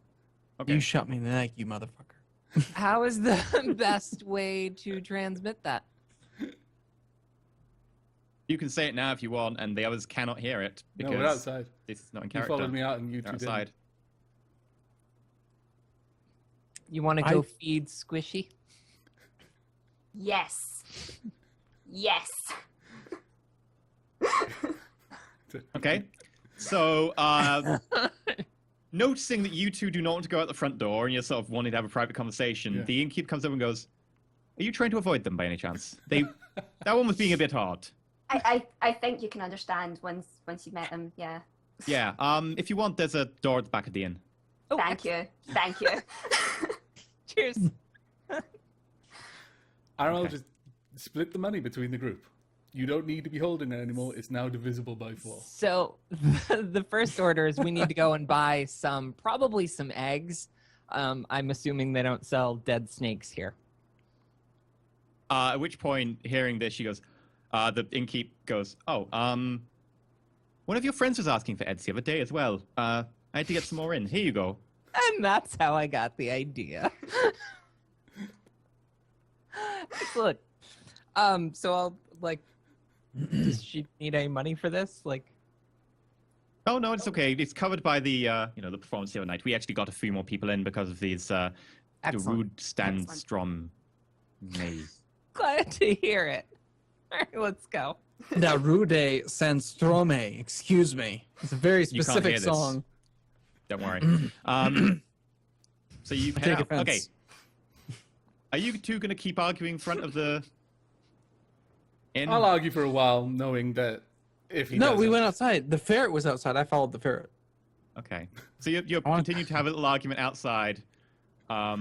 Okay. You shot me in the neck, you motherfucker. How is the best way to transmit that? You can say it now if you want, and the others cannot hear it No, because we're outside. this is not in You character. followed me out and you They're two outside. didn't. You want to go I- feed Squishy? Yes. Yes. Okay. So, noticing that you two do not want to go out the front door and you're sort of wanting to have a private conversation, Yeah. the innkeeper comes over and goes, "Are you trying to avoid them by any chance? That one was being a bit hard." I think you can understand once you've met them. Yeah. Yeah. If you want, there's a door at the back of the inn. Oh, Thank you. Thank you. Cheers. I'll Okay. just split the money between the group. You don't need to be holding it anymore. It's now divisible by 4. So the first order is we need to go and buy probably some eggs. I'm assuming they don't sell dead snakes here. At which point, hearing this, she goes, the innkeep goes, "Oh, one of your friends was asking for eggs the other day as well. I had to get some more in. Here you go." And that's how I got the idea. Excellent. So I'll does she need any money for this? Oh no, it's okay. It's covered by the the performance the other night. We actually got a few more people in because of these the Excellent. rude Standstrom maze. Glad to hear it. All right, let's go. Da Rude Sanstrome, excuse me. It's a very You can't specific hear this. song. Don't worry. So you I head take out. offense. Okay. Are you two going to keep arguing in front of the inn? I'll argue for a while, knowing that if he No, we doesn't- went outside. The ferret was outside. I followed the ferret. Okay. So you're I want- continuing to have a little argument outside. By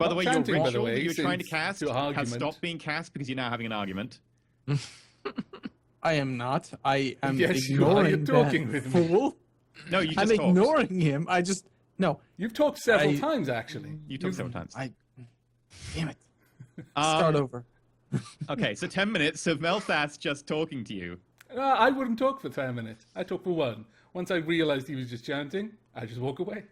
Not the way, your chanting, by the ritual way, that you're trying to since cast your has argument- stopped being cast because you're now having an argument. I am not. I am Yes, you are. ignoring You're talking that with me. fool. No, you just I'm talked. ignoring him. I just no. You've talked several I- times, actually. You talked several times. Damn it. Start over. Okay, so 10 minutes of Melfast just talking to you. I wouldn't talk for 10 minutes. I talk for 1. Once I realized he was just chanting, I just walk away.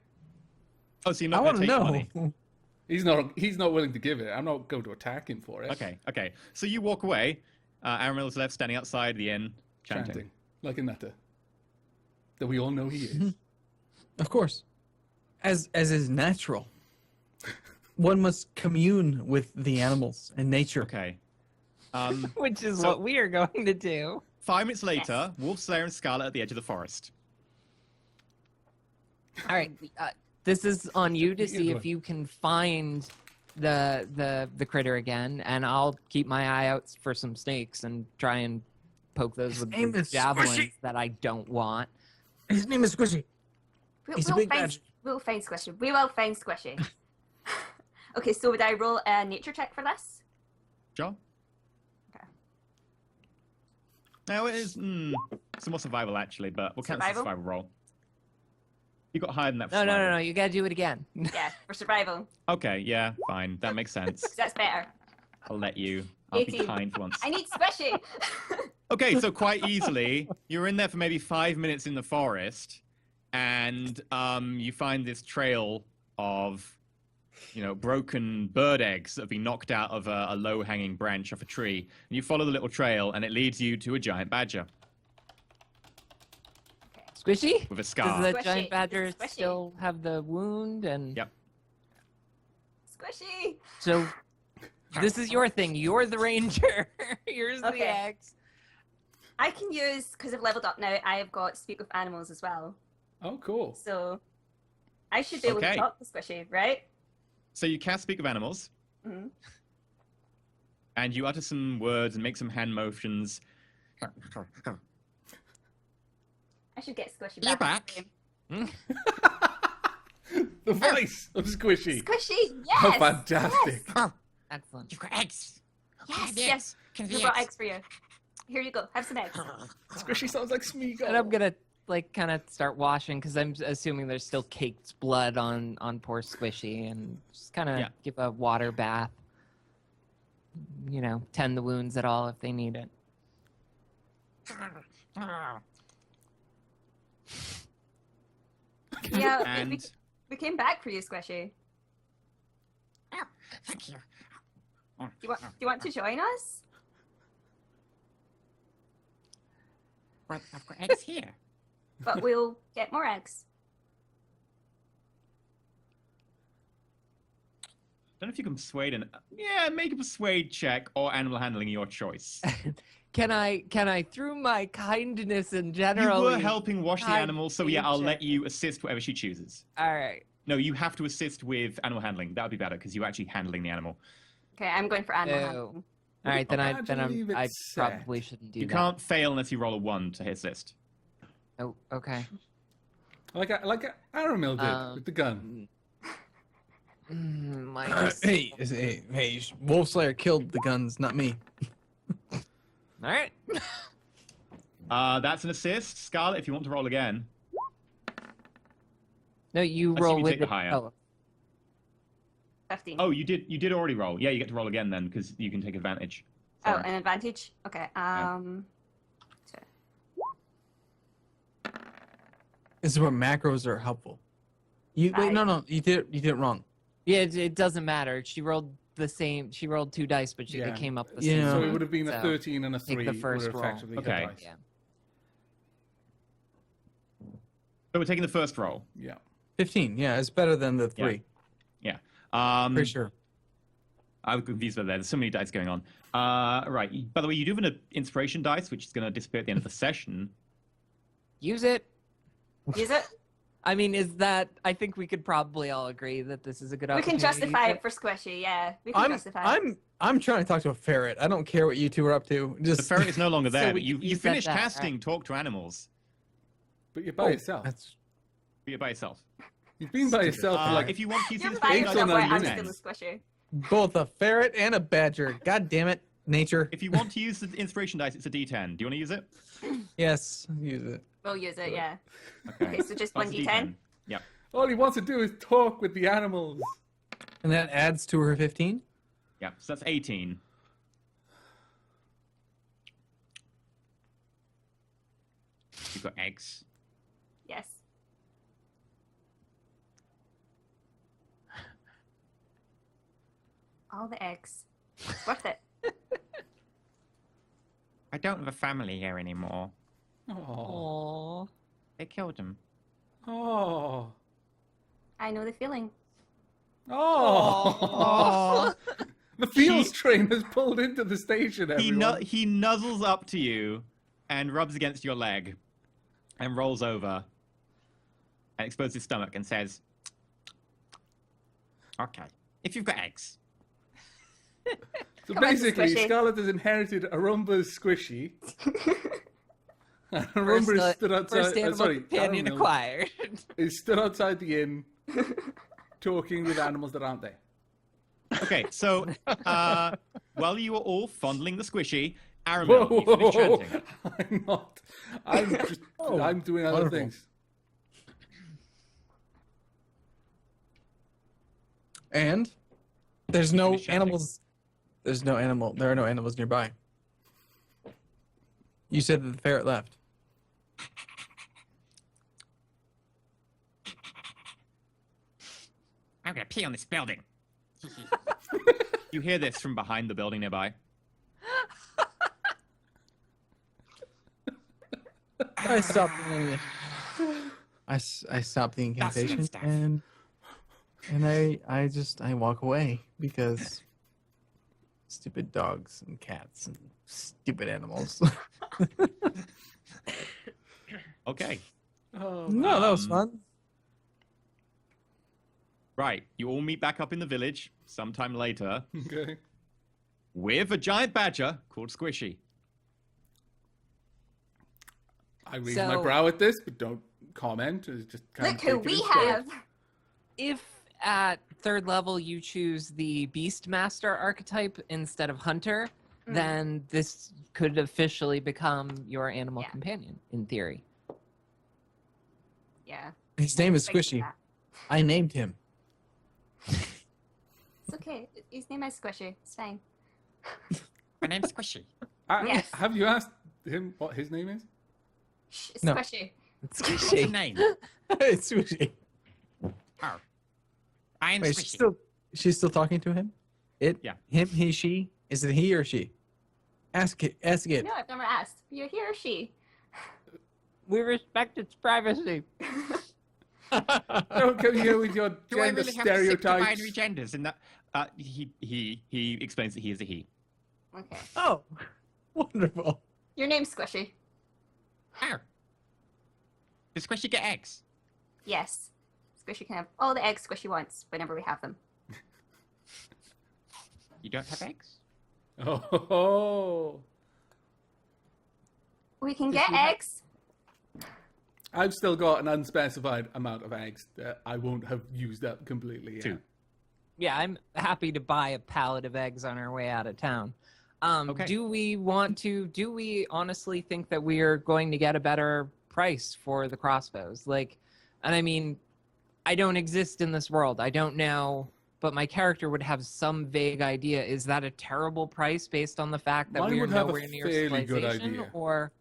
Oh, so you're I not want going to to take know. the money? He's not willing to give it. I'm not going to attack him for it. Okay. So you walk away. Aramel's left standing outside the inn, chanting. Like a nutter. That we all know he is. Of course, as is natural. One must commune with the animals and nature. Okay. Which is So- what we are going to do. 5 minutes later, Wolf Slayer and Scarlet at the edge of the forest. All right, this is on you to see go if you can find the critter again, and I'll keep my eye out for some snakes and try and poke those with name the is javelins Squishy. that I don't want. His name is Squishy. We'll, He's a we'll big find, badger. we'll find Squishy. We will find Squishy. Okay, so would I roll a nature check for this? Sure. Okay. No, it is it's more survival actually, but we'll count it as a Survival? survival roll. You got higher than that for No, no, survival. no, no. You gotta do it again. Yeah, for survival. Okay, yeah, fine. That makes sense. 'Cause that's better. I'll let you. I'll be 18. kind for once. I need squishy. Okay, so quite easily, you're in there for maybe 5 minutes in the forest, and you find this trail of, broken bird eggs that have been knocked out of a low-hanging branch off a tree. And you follow the little trail, and it leads you to a giant badger Squishy? with a Does scar. the Squishy. giant badger Squishy. still have the wound? And Yep. Squishy. so this is your thing. You're the ranger. Here's the Okay. eggs. I can use, because I've leveled up now, I have got Speak with Animals as well. Oh, cool. So I should be able Okay. to talk to Squishy, right? So you cast Speak of Animals, hmm and you utter some words and make some hand motions. I should get Squishy You're back. back. in The voice of Squishy. Squishy, yes! How fantastic. Yes, Excellent. You've got eggs. yes. We brought eggs for you. Here you go. Have some eggs. Squishy sounds like Smeagol. And I'm gonna kind of start washing because I'm assuming there's still caked blood on poor Squishy, and just kind of Yeah. give a water bath. Tend the wounds at all if they need it. Yeah, And we came back for you, Squishy. thank you. Do you want to join us? Well, I've got eggs here. But we'll get more eggs. Don't know if you can persuade make a persuade check or animal handling, your choice. Can I through my kindness and You generally? were helping wash the kind animal, so yeah, I'll nature. let you assist whatever she chooses. All right. No, you have to assist with animal handling. That would be better because you're actually handling the animal. Okay, I'm going for animal No. handling. All right, then Imagine I it's probably set. shouldn't do You that. can't fail unless you roll a 1 to assist. Oh, okay. Like Aramil did with the gun. Hey, Wolf Slayer killed the guns, not me. All right. That's an assist. Scarlet, if you want to roll again. No, you Assume roll you with take the higher. Oh, 15. Oh, you did already roll. Yeah, you get to roll again then because you can take advantage. Oh, Sorry. an advantage? Okay, This is where macros are helpful. Wait, no, you did it wrong. yeah. It doesn't matter. She rolled the same. She rolled 2 dice, but Yeah. it came up the Yeah. So same. it would have been a So, 13 and a take 3. the first would have roll. effectively hit Okay. dice. Yeah. So we're taking the first roll. Yeah. 15, yeah, it's better than the 3. Pretty sure. I was confused with that. There's so many dice going on. Right. By the way, you do have an inspiration dice, which is going to disappear at the end of the session. Use it. use it. I mean, I think we could probably all agree that this is a good We can opportunity. justify it for Squishy, yeah. We can justify it. I'm trying to talk to a ferret. I don't care what you two are up to. The Just ferret is no longer So there, we but you can use finished that, casting right. Talk to Animals. But you're by yourself. That's But you're by yourself. You've been by yourself for like If you want to use the You're by inspiration Based yourself, on dice, our I'm you limits. still can. a Squishy. both a ferret and a badger. God damn it, nature. If you want to use the inspiration dice, it's a D10. Do you want to use it? Yes, use it. We'll use it, yeah. Okay. Okay, so just That's one a D10? Yep. all he wants to do is talk with the animals. And that adds to her 15. Yep. So that's 18. You've got eggs. Yes. All the eggs. It's worth it. I don't have a family here anymore. Oh. Aww. They killed them. Oh. I know the feeling. Oh. The Fields train has pulled into the station, everyone. He nuzzles up to you and rubs against your leg and rolls over and exposes his stomach and says, "Okay, if you've got eggs." So Come on, basically, Squishy. Scarlett has inherited Arumba's squishy. And Arumba is stood outside. First animal companion Aramil acquired. is stood outside the inn, talking with animals that aren't there. Okay, so while you were all fondling the squishy, Whoa, Aramil, you finished whoa, chanting. I'm not. I'm just. Oh, I'm doing other wonderful. things. And there's no Finish chanting. animals. There's no animal. There are no animals nearby. You said that the ferret left. I'm gonna pee on this building. You hear this from behind the building nearby. I stopped. I stopped the That's good incantation stuff. and I walk away because stupid dogs and cats and stupid animals. Okay, Oh, No, that was Um, fun. right. You all meet back up in the village sometime later okay. with a giant badger called Squishy. I raise my So- brow at this, but don't comment. It's just kind Look of who take it we as gospel. have. If at 3rd level you choose the Beastmaster archetype instead of Hunter, then this could officially become your animal Yeah. companion, in theory. Yeah. His name is Thank you Squishy. for that. I named him. It's okay. His name is Squishy. It's fine. My name's Squishy. Yes. Have you asked him what his name is? Shh, No. Squishy. It's What's your Squishy. name? It's Squishy. Oh. I am Wait, Squishy. she's still talking to him? It? Yeah. Him, he, she? Is it he or she? Ask it. Ask it. No, I've never asked. You're he or she? We respect its privacy. Don't come here with your Do I gender really have 6 stereotypes. binary genders in that? He explains that he is a he. Okay. Oh, wonderful. Your name's Squishy. Oh. Does Squishy get eggs? Yes. Squishy can have all the eggs Squishy wants whenever we have them. You don't have eggs? Oh, We can Does get she have- eggs. I've still got an unspecified amount of eggs that I won't have used up completely yet. 2. Yeah, I'm happy to buy a pallet of eggs on our way out of town. Okay. Do we honestly think that we are going to get a better price for the crossbows? Like, and I mean, I don't exist in this world. I don't know, but my character would have some vague idea. Is that a terrible price based on the fact that Mine we are would have a nowhere near fairly good civilization? idea. Or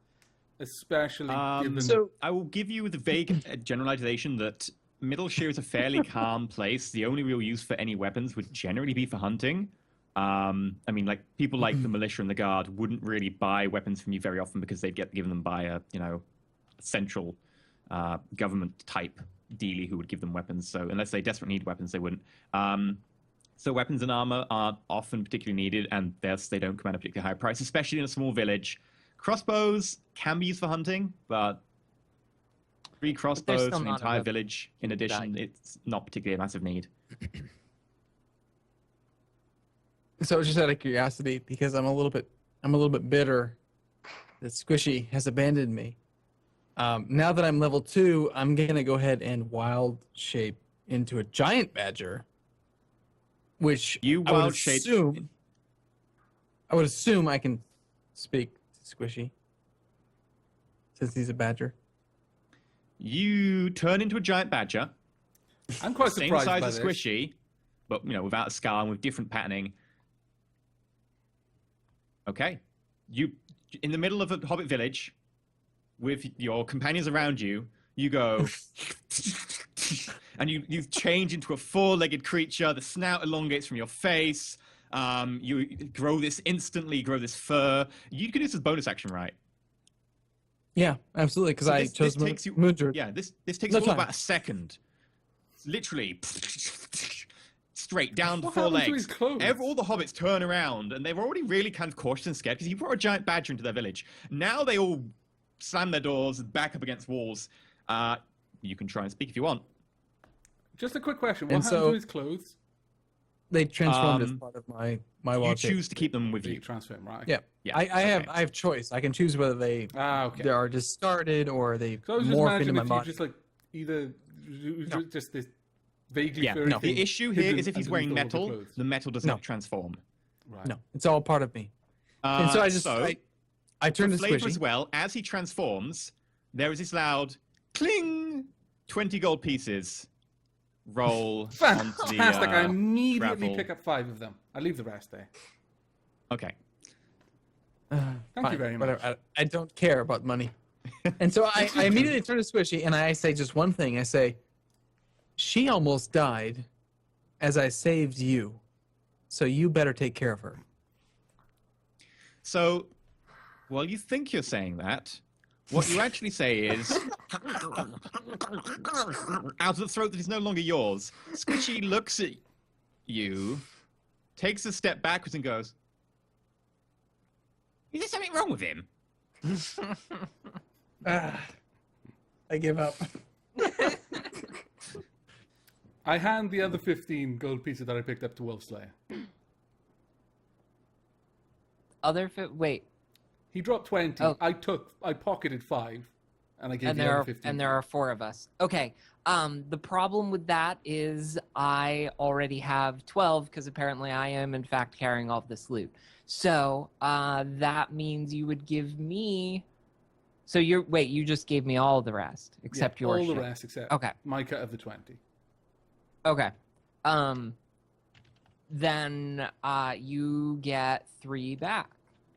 Especially given So I will give you the vague generalization that Middleshire is a fairly calm place. The only real use for any weapons would generally be for hunting. I mean, like people like the militia and the guard wouldn't really buy weapons from you very often because they'd get given them by a central government type dealie who would give them weapons. So unless they desperately need weapons, they wouldn't. So weapons and armor aren't often particularly needed, and thus they don't command a particularly high price, especially in a small village. Crossbows can be used for hunting, but 3 crossbows still for an not entire a village, in addition, value. it's not particularly a massive need. So just out of curiosity, because I'm a little bit bitter that Squishy has abandoned me. Now that I'm level 2, I'm gonna go ahead and wild shape into a giant badger, which You I would wild shape- assume I can speak to Squishy since he's a badger. You turn into a giant badger, I'm quite same surprised size by as this. Squishy, but without a skull and with different patterning. Okay, you in the middle of a hobbit village, with your companions around you, you go, and you change into a 4-legged creature. The snout elongates from your face. You grow this fur. You can do this as bonus action, right? Yeah, absolutely, because So I this chose takes you- Moondrift. Yeah, this takes No all time. about a second. It's literally straight down to What 4 happened to legs. his clothes? All the hobbits turn around, and they were already really kind of cautious and scared because you brought a giant badger into their village. Now they all slam their doors, back up against walls. You can try and speak if you want. Just a quick question. What And happened so- to his clothes? They transformed as Um, part of my You wild shape. choose to keep them with Did you you. transfer him, right? Yeah, Yeah, I have okay. I have choice. I can choose whether they Okay. they are discarded or they So I was just morph imagining into my if you body. just like either No. just this vaguely Yeah, furry no. The thing issue here hidden is if he's wearing underneath all of the metal, clothes. the metal does No. not transform. Right. No, it's all part of me. And so I just I turn for to flavor Squishy. as well, as he transforms, there is this loud cling, 20 gold pieces roll onto the Fantastic! I immediately gravel. pick up 5 of them. I leave the rest there. Okay. Thank you very much. Whatever. I don't care about money. And so I immediately turn to Squishy and I say just one thing. I say, she almost died as I saved you. So you better take care of her. So, while you think you're saying that, what you actually say is, out of the throat that is no longer yours, Squishy looks at you, takes a step backwards and goes, is there something wrong with him? I give up. I hand the other 15 gold pieces that I picked up to Wolfslayer. Wait, He dropped 20. Oh. I pocketed 5, and I gave and the there other are 15. and there are 4 of us. Okay. The problem with that is I already have 12 because apparently I am in fact carrying all of this loot. So that means you would give me. So you just gave me all the rest except Yeah, your all shit. the rest except Okay. my cut of the 20. Okay. Then you get 3 back.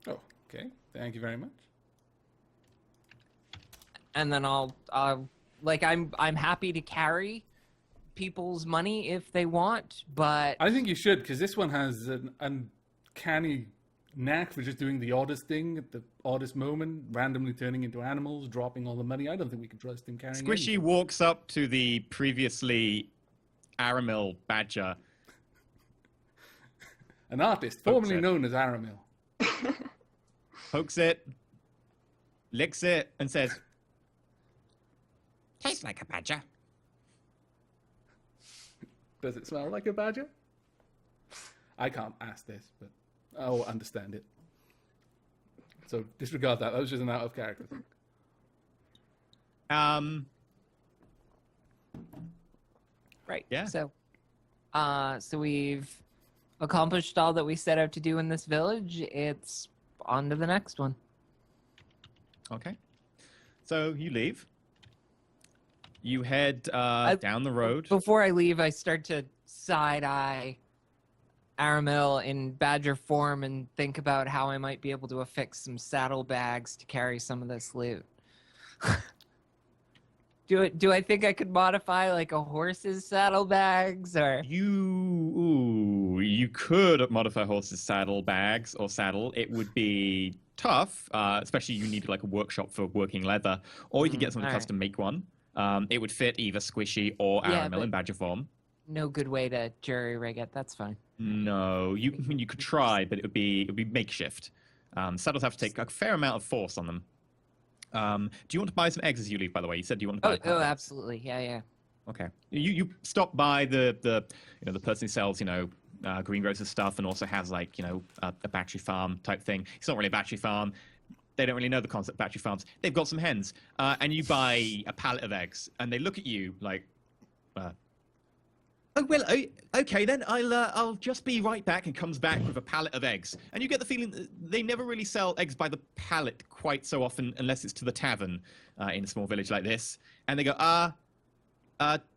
Oh, okay. Thank you very much. And then I'm happy to carry people's money if they want, but I think you should, because this one has an uncanny knack for just doing the oddest thing at the oddest moment, randomly turning into animals, dropping all the money. I don't think we can trust him carrying Squishy anything. walks up to the previously Aramil badger. An artist, formerly it. known as Aramil. Pokes it, licks it, and says, tastes like a badger. Does it smell like a badger? I can't ask this, but I'll understand it. So disregard that. That was just an out of character thing. right. Yeah. So we've accomplished all that we set out to do in this village. It's on to the next one. Okay. So you leave. You head down the road. Before I leave, I start to side-eye Aramil in badger form and think about how I might be able to affix some saddlebags to carry some of this loot. Do I think I could modify like a horse's saddlebags or? You could modify horse's saddlebags or saddle. It would be tough, especially you need like a workshop for working leather, or you could get someone to alright. custom make one. It would fit either Squishy or Yeah, Aramil but- in badger form. No good way to jury rig it. That's fine. No, you could try, but it would be makeshift. Saddles have to take a fair amount of force on them. Do you want to buy some eggs as you leave? By the way, you said you want to buy. a couple eggs. Absolutely. Yeah. Okay. You stop by the person who sells greengrocer stuff and also has like a battery farm type thing. It's not really a battery farm. They don't really know the concept of battery farms. They've got some hens, and you buy a pallet of eggs, and they look at you like. Oh well, okay then. I'll just be right back, and comes back with a pallet of eggs. And you get the feeling that they never really sell eggs by the pallet quite so often, unless it's to the tavern in a small village like this. And they go,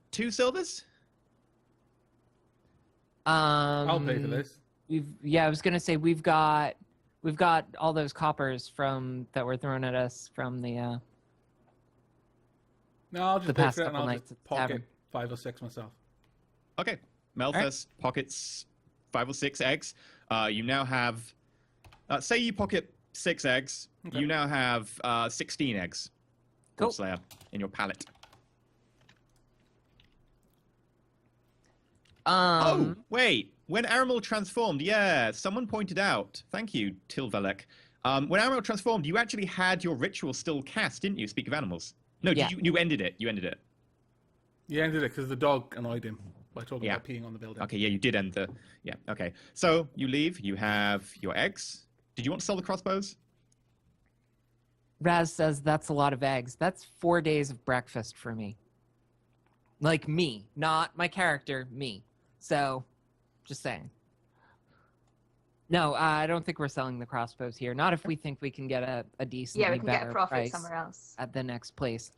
2 silvers. I'll pay for this. I was gonna say we've got all those coppers that were thrown at us from the. No, I'll just the pay past for it and couple I'll nights just at the pocket tavern. 5 or 6 myself. Okay. Malthus pockets 5 or 6 eggs. You now have, say you pocket 6 eggs. Okay. You now have 16 eggs. Cool. Slayer in your pallet. Oh, wait. When Aramil transformed, someone pointed out. Thank you, Tilvalek. When Aramil transformed, you actually had your ritual still cast, didn't you? Speak of animals. No, Yeah. you ended it. You ended it. Yeah, I did it because the dog annoyed him by talking Yeah. about peeing on the building. Okay, yeah, you did end the... Yeah, okay. So, you leave. You have your eggs. Did you want to sell the crossbows? Raz says that's a lot of eggs. That's 4 days of breakfast for me. Like me, not my character, me. So, just saying. No, I don't think we're selling the crossbows here. Not if we think we can get a decently Yeah, we can get a better profit price somewhere else. at the next place.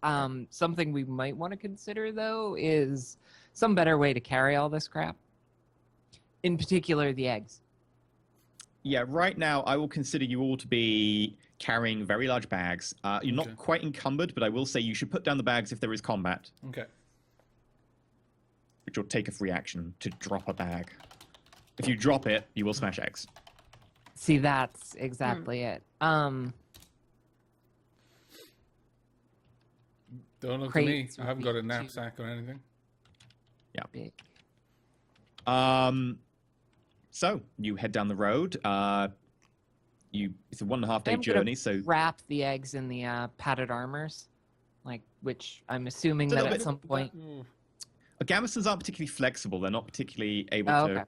Something we might want to consider, though, is some better way to carry all this crap. In particular, the eggs. Yeah, right now I will consider you all to be carrying very large bags. You're Okay. not quite encumbered, but I will say you should put down the bags if there is combat, Okay. which will take a free action to drop a bag. If you drop it, you will smash eggs. See, that's exactly it. Don't look at me. Crates I would haven't be got a too knapsack or anything. big. So you head down the road. It's a 1.5 day I'm gonna journey, so wrap the eggs in the padded armors, which I'm assuming It's a that little at bit- some point. Gamisons aren't particularly flexible. They're not particularly able Oh, to. okay.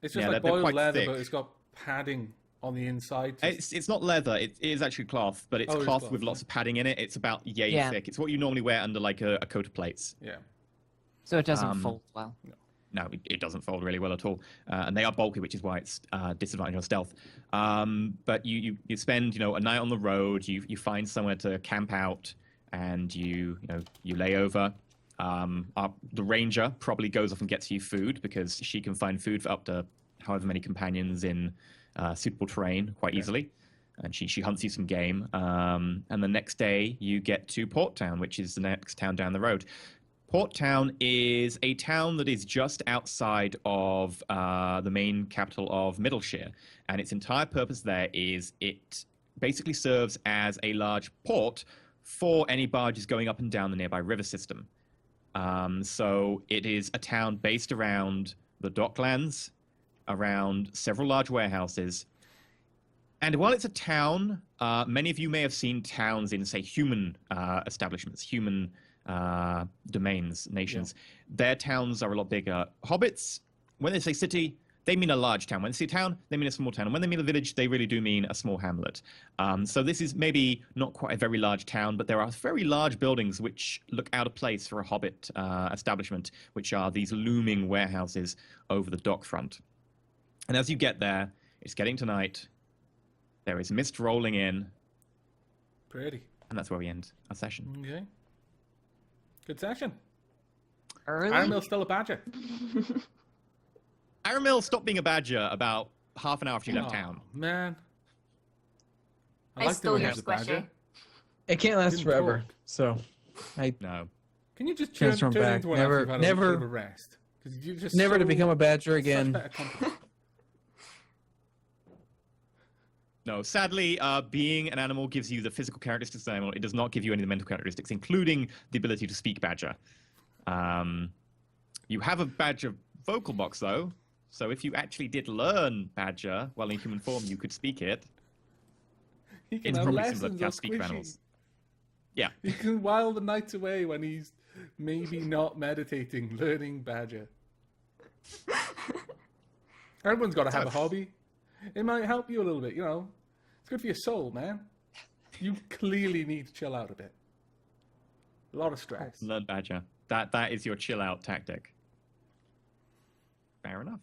It's just Yeah, like they're boiled quite leather, thick. but it's got padding on the inside. It's not leather. It is actually cloth, but it's Oh, it's cloth cloth, with lots yeah. of padding in it. It's about yay Yeah. thick. It's what you normally wear under like a coat of plates. Yeah. So it doesn't Um, fold well. No, it doesn't fold really well at all, and they are bulky, which is why it's disadvantage on stealth. But you spend a night on the road. You find somewhere to camp out, and you lay over. The ranger probably goes off and gets you food because she can find food for up to however many companions in suitable terrain quite easily, and she hunts you some game. And the next day you get to Port Town, which is the next town down the road. Port Town is a town that is just outside of the main capital of Middleshire, and its entire purpose there is it basically serves as a large port for any barges going up and down the nearby river system. So it is a town based around the docklands, around several large warehouses. And while it's a town, many of you may have seen towns in, say, human establishments, human domains, nations. Their towns are a lot bigger. Hobbits, when they say city, they mean a large town. When they say town, they mean a small town. And when they mean a village, they really do mean a small hamlet. So this is maybe not quite a very large town, but there are very large buildings which look out of place for a Hobbit establishment, which are these looming warehouses over the dock front. And as you get there, it's getting to night. There is mist rolling in, Pretty. and that's where we end our session. Okay. Good session. Early? Aramil's still a badger. Aramil stopped being a badger about half an hour after you left Aw, town. Man. I liked him stole when he your was a badger. squishy. It can't last Didn't forever. talk. So, No. Can you just turn Transform back. into one Never- after you've had never- a bit of a rest? 'Cause you're just never to so- become a badger such again. better company. No, sadly, being an animal gives you the physical characteristics of an animal. It does not give you any of the mental characteristics, including the ability to speak badger. You have a badger vocal box, though, so if you actually did learn badger while in human form, you could speak it. He can It's have probably lessons similar to how of to speak for squishy. animals. Yeah. He can while the nights away when he's maybe not meditating, learning badger. Everyone's got to have a hobby. It might help you a little bit, It's good for your soul, man. You clearly need to chill out a bit. A lot of stress. Learn badger. That is your chill out tactic. Fair enough.